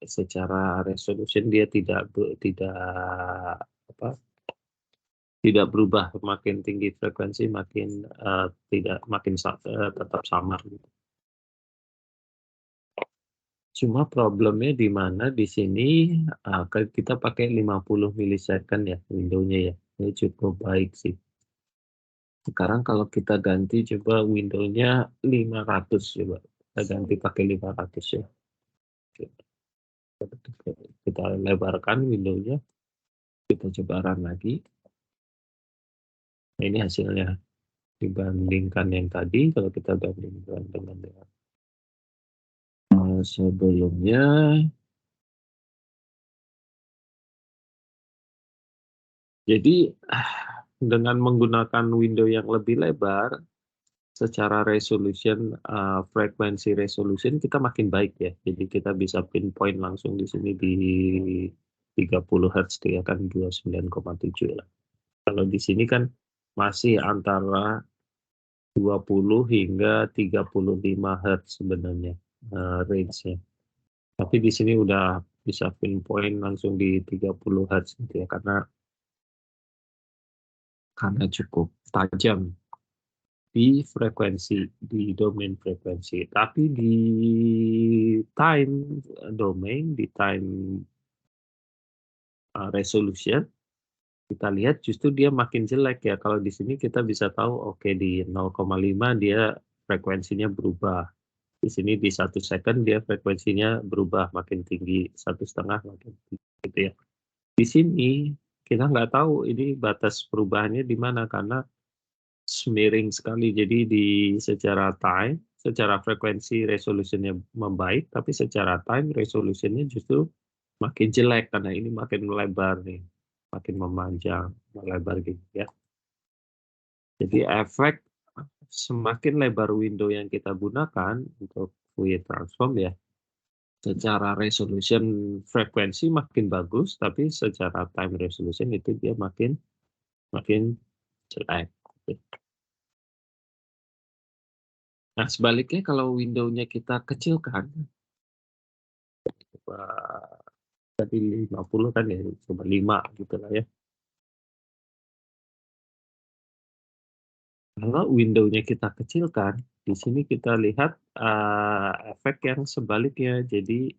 secara resolution dia tidak berubah, makin tinggi frekuensi makin tetap sama. Cuma problemnya di mana di sini kita pakai 50 milisecond ya window-nya ya. Ini cukup baik sih. Sekarang kalau kita ganti coba window-nya 500 coba. Kita ganti pakai 500 ya. Kita lebarkan window-nya. Kita coba run lagi. Nah, ini hasilnya. Dibandingkan yang tadi, kalau kita bandingkan dengan sebelumnya. Jadi dengan menggunakan window yang lebih lebar, secara resolution, frekuensi resolution kita makin baik ya. Jadi kita bisa pinpoint langsung di sini di 30 Hz ya kan 29,7 lah. Kalau di sini kan masih antara 20 hingga 35 Hz sebenarnya range-nya. Tapi di sini udah bisa pinpoint langsung di 30 Hz gitu ya karena cukup tajam di frekuensi, di domain frekuensi. Tapi di time domain, di time resolution, kita lihat justru dia makin jelek ya. Kalau di sini kita bisa tahu, oke di 0,5 dia frekuensinya berubah. Di sini di 1 second dia frekuensinya berubah makin tinggi, 1,5 makin tinggi gitu ya. Di sini kita nggak tahu ini batas perubahannya di mana karena semiring sekali. Jadi di secara time, secara frekuensi resolusinya membaik, tapi secara time resolusinya justru makin jelek karena ini makin melebar nih, makin memanjang, melebar gitu ya. Jadi efek semakin lebar window yang kita gunakan untuk Fourier transform ya, secara resolution frekuensi makin bagus, tapi secara time resolution itu dia makin jelek. Nah, sebaliknya kalau window-nya kita kecilkan, coba tadi 50 kan ya, coba 5 gitu lah ya. Kalau window-nya kita kecilkan, di sini kita lihat efek yang sebaliknya. Jadi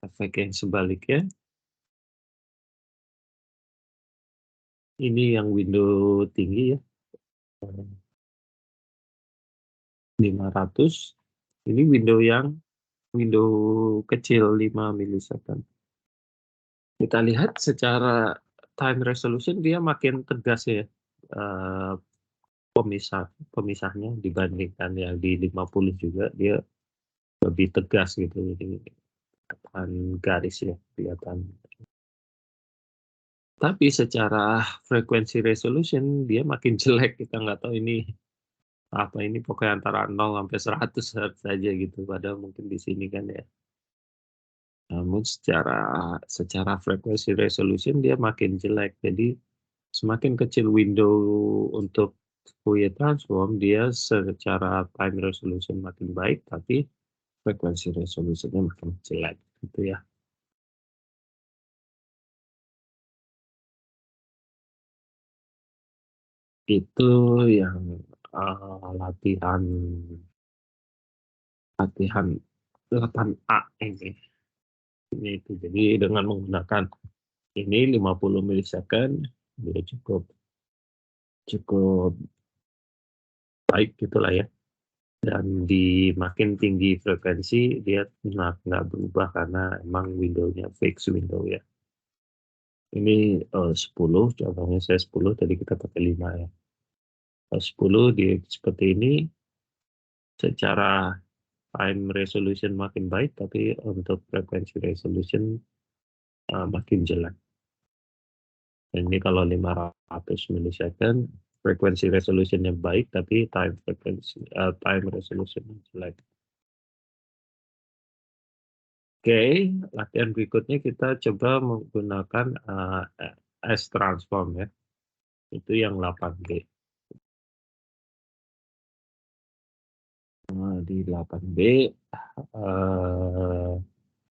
efek yang sebaliknya, ini yang window tinggi ya, 500. Ini window kecil 5 milisecond. Kita lihat secara time resolution dia makin tegas ya pemisahnya dibandingkan yang di 50 juga dia lebih tegas gitu. Jadi kelihatan garis ya, kelihatan. Tapi secara frekuensi resolution dia makin jelek, kita nggak tahu ini apa, ini pokoknya antara 0 sampai 100 Hz saja gitu, padahal mungkin di sini kan ya. Namun secara frekuensi resolution dia makin jelek. Jadi semakin kecil window untuk Fourier transform, dia secara time resolution makin baik, tapi frekuensi resolusinya makin jelek gitu ya. Itu yang latihan 8A ini. Itu jadi dengan menggunakan ini 50 milisecond dia cukup baik gitulah ya. Dan di makin tinggi frekuensi dia nggak berubah karena emang window-nya fix window ya. Ini 10, contohnya saya 10, tadi kita pakai 5 ya. 10 di seperti ini secara time resolution makin baik, tapi untuk frekuensi resolution makin jelek. Dan ini kalau 500 milisecond, frekuensi resolutionnya baik, tapi time resolution jelek. Oke, latihan berikutnya kita coba menggunakan S transform ya. Itu yang 8B. Nah, di 8B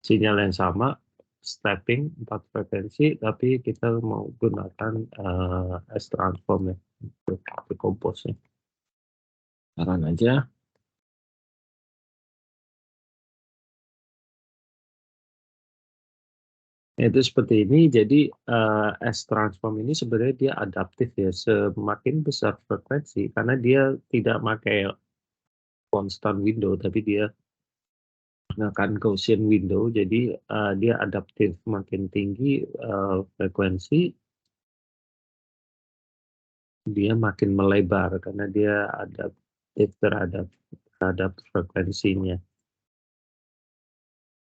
sinyal yang sama, stepping 4 frekuensi, tapi kita mau gunakan S transform ya untuk decompose-nya. Saran aja. Itu seperti ini. Jadi S transform ini sebenarnya dia adaptif ya. Semakin besar frekuensi karena dia tidak pakai constant window, tapi dia menggunakan Gaussian window. Jadi dia adaptif, makin tinggi frekuensi dia makin melebar karena dia adaptif terhadap frekuensinya.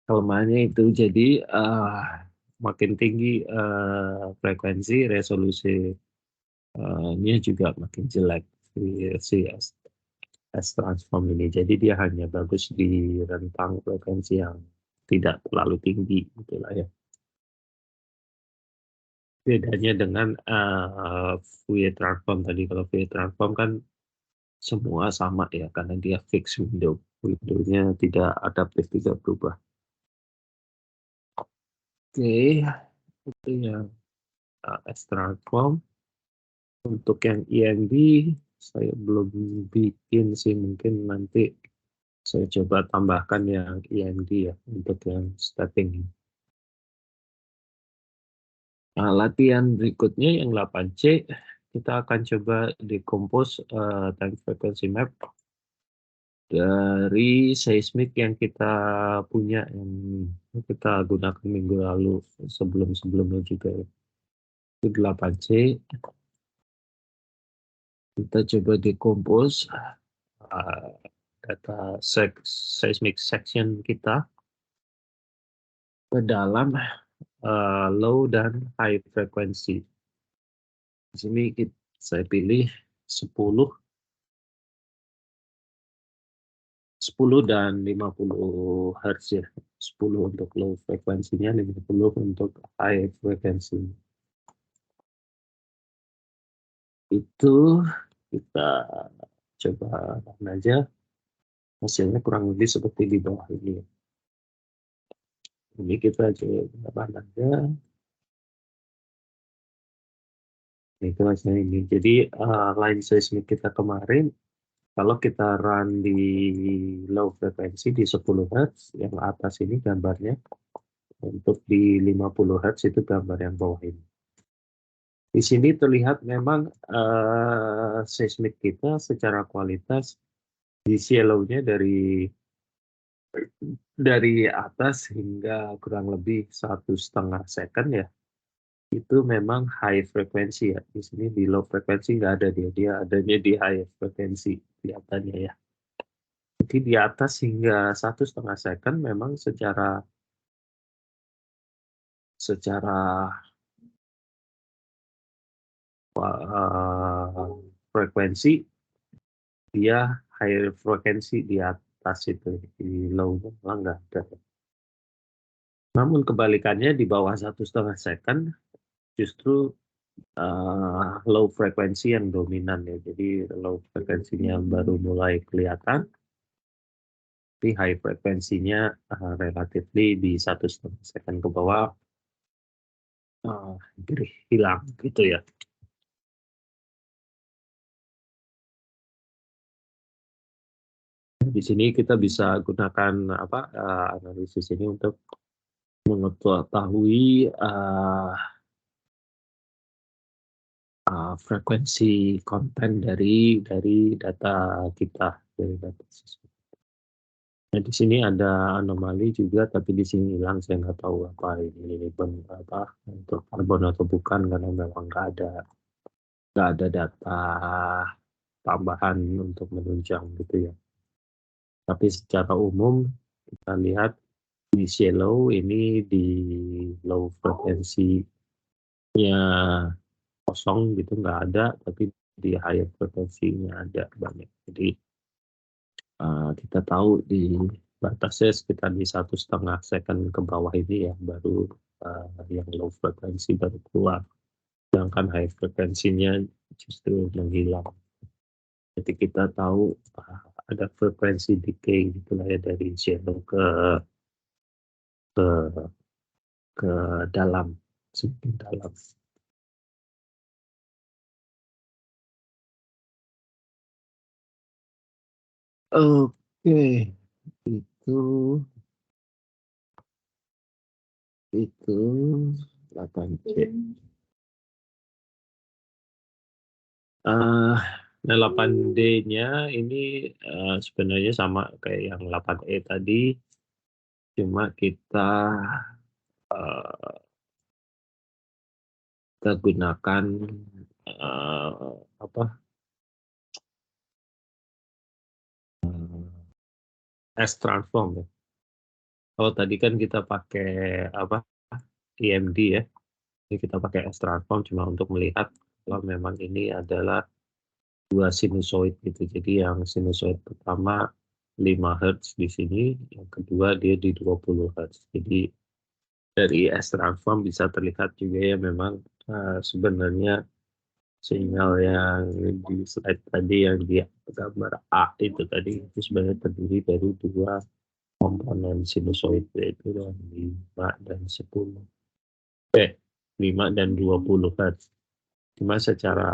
Kelemahannya itu jadi makin tinggi frekuensi, resolusi nya juga makin jelek si S transform ini. Jadi dia hanya bagus di rentang frekuensi yang tidak terlalu tinggi, gitulah ya. Bedanya dengan Fourier transform tadi. Kalau Fourier transform kan semua sama ya, karena dia fix window. Window-nya tidak adaptif, tidak berubah. Oke, itu yang S transform. Untuk yang IMD saya belum bikin sih, mungkin nanti saya coba tambahkan yang IMD ya untuk yang starting. Nah, latihan berikutnya yang 8C kita akan coba decompose time frequency map dari seismik yang kita punya, yang kita gunakan minggu lalu, sebelum-sebelumnya juga. Itu 8C. Kita coba decompose data seismic section kita ke dalam low dan high frequency. Di sini saya pilih 10 dan 50 Hz ya. 10 untuk low frekuensinya, 50 untuk high frekuensi. Itu kita coba aja, hasilnya kurang lebih seperti di bawah ini. Ini kita coba aja. Itu hasilnya ini. Jadi line seismik kita kemarin, kalau kita run di low frekuensi di 10 Hz, yang atas ini gambarnya. Untuk di 50 Hz itu gambar yang bawah ini. Di sini terlihat memang seismik kita secara kualitas di shallow-nya dari atas hingga kurang lebih 1,5 second ya. Itu memang high frekuensi ya. Di sini di low frekuensi nggak ada dia adanya di high frekuensi kelihatannya ya. Jadi di atas hingga 1,5 second memang secara frekuensi dia high frekuensi di atas itu, di low malah nggak ada. Namun kebalikannya di bawah 1,5 second justru low frekuensi yang dominan ya. Jadi low frekuensinya baru mulai kelihatan, tapi high frekuensinya relatively di 1,5 second ke bawah hilang gitu ya. Di sini kita bisa gunakan analisis ini untuk mengetahui frekuensi konten dari data kita, dari data seismik. Nah, di sini ada anomali juga, tapi di sini hilang. Saya nggak tahu apa ini untuk karbon atau bukan, karena memang nggak ada data tambahan untuk menunjang gitu ya. Tapi secara umum kita lihat di shallow ini di low frekuensinya kosong gitu, nggak ada, tapi di high frekuensinya ada banyak. Jadi kita tahu di batasnya sekitar di 1,5 second ke bawah ini ya, baru yang low frekuensi baru keluar, sedangkan high frekuensinya justru menghilang. Jadi kita tahu ada frekuensi decay gitulah ya, dari shallow ke dalam, semakin dalam. Oke, itu Itu 8D. Nah 8D-nya ini sebenarnya sama kayak yang 8E tadi, cuma kita gunakan S-transform ya. Kalau tadi kan kita pakai EMD ya, ini kita pakai S-transform cuma untuk melihat kalau memang ini adalah dua sinusoid gitu. Jadi yang sinusoid pertama 5 Hz di sini, yang kedua dia di 20 Hz. Jadi dari S-transform bisa terlihat juga ya memang sebenarnya sinyal yang di slide tadi yang di gambar A itu tadi itu sebenarnya terdiri dari dua komponen sinusoid yaitu 5 dan 10. 5 dan 20 Hz. Cuma secara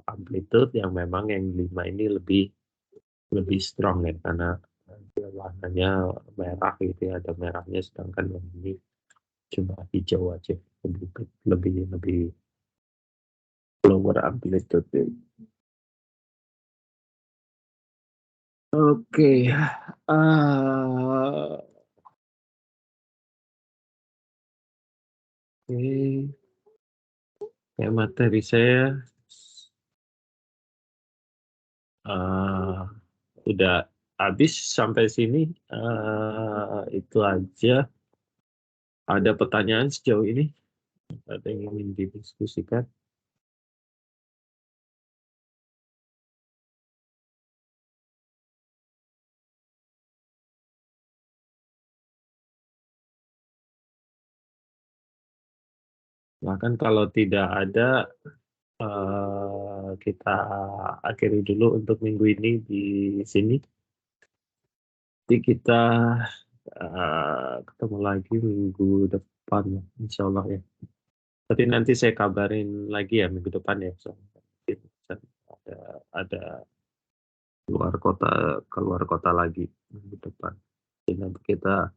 amplitude yang memang yang 5 ini lebih strong ya karena warnanya merah gitu ya, ada merahnya, sedangkan yang ini cuma hijau aja, lebih lower amplitude. Oke. Ya, materi saya udah habis sampai sini. Itu aja. Ada pertanyaan sejauh ini? Ada yang ingin didiskusikan? Bahkan kalau tidak ada, kita akhiri dulu untuk minggu ini di sini. Jadi kita ketemu lagi minggu depan, insya Allah ya. Tapi nanti saya kabarin lagi ya minggu depan ya. Ada keluar kota lagi minggu depan. Jadi nanti kita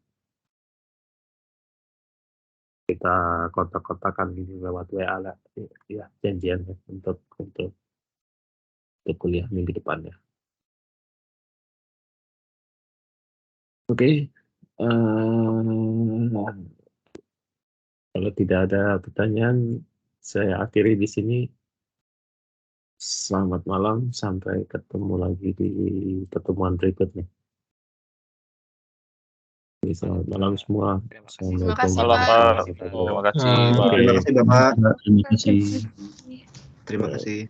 kontak-kontakan ini lewat WA lah, ya janjian ya, untuk kuliah minggu depan ya. Oke. Kalau tidak ada pertanyaan, saya akhiri di sini. Selamat malam, sampai ketemu lagi di pertemuan berikutnya. Selamat malam semua. Terima kasih, Malam, Pak. Terima kasih. Terima kasih Bapak. Terima kasih. Terima kasih.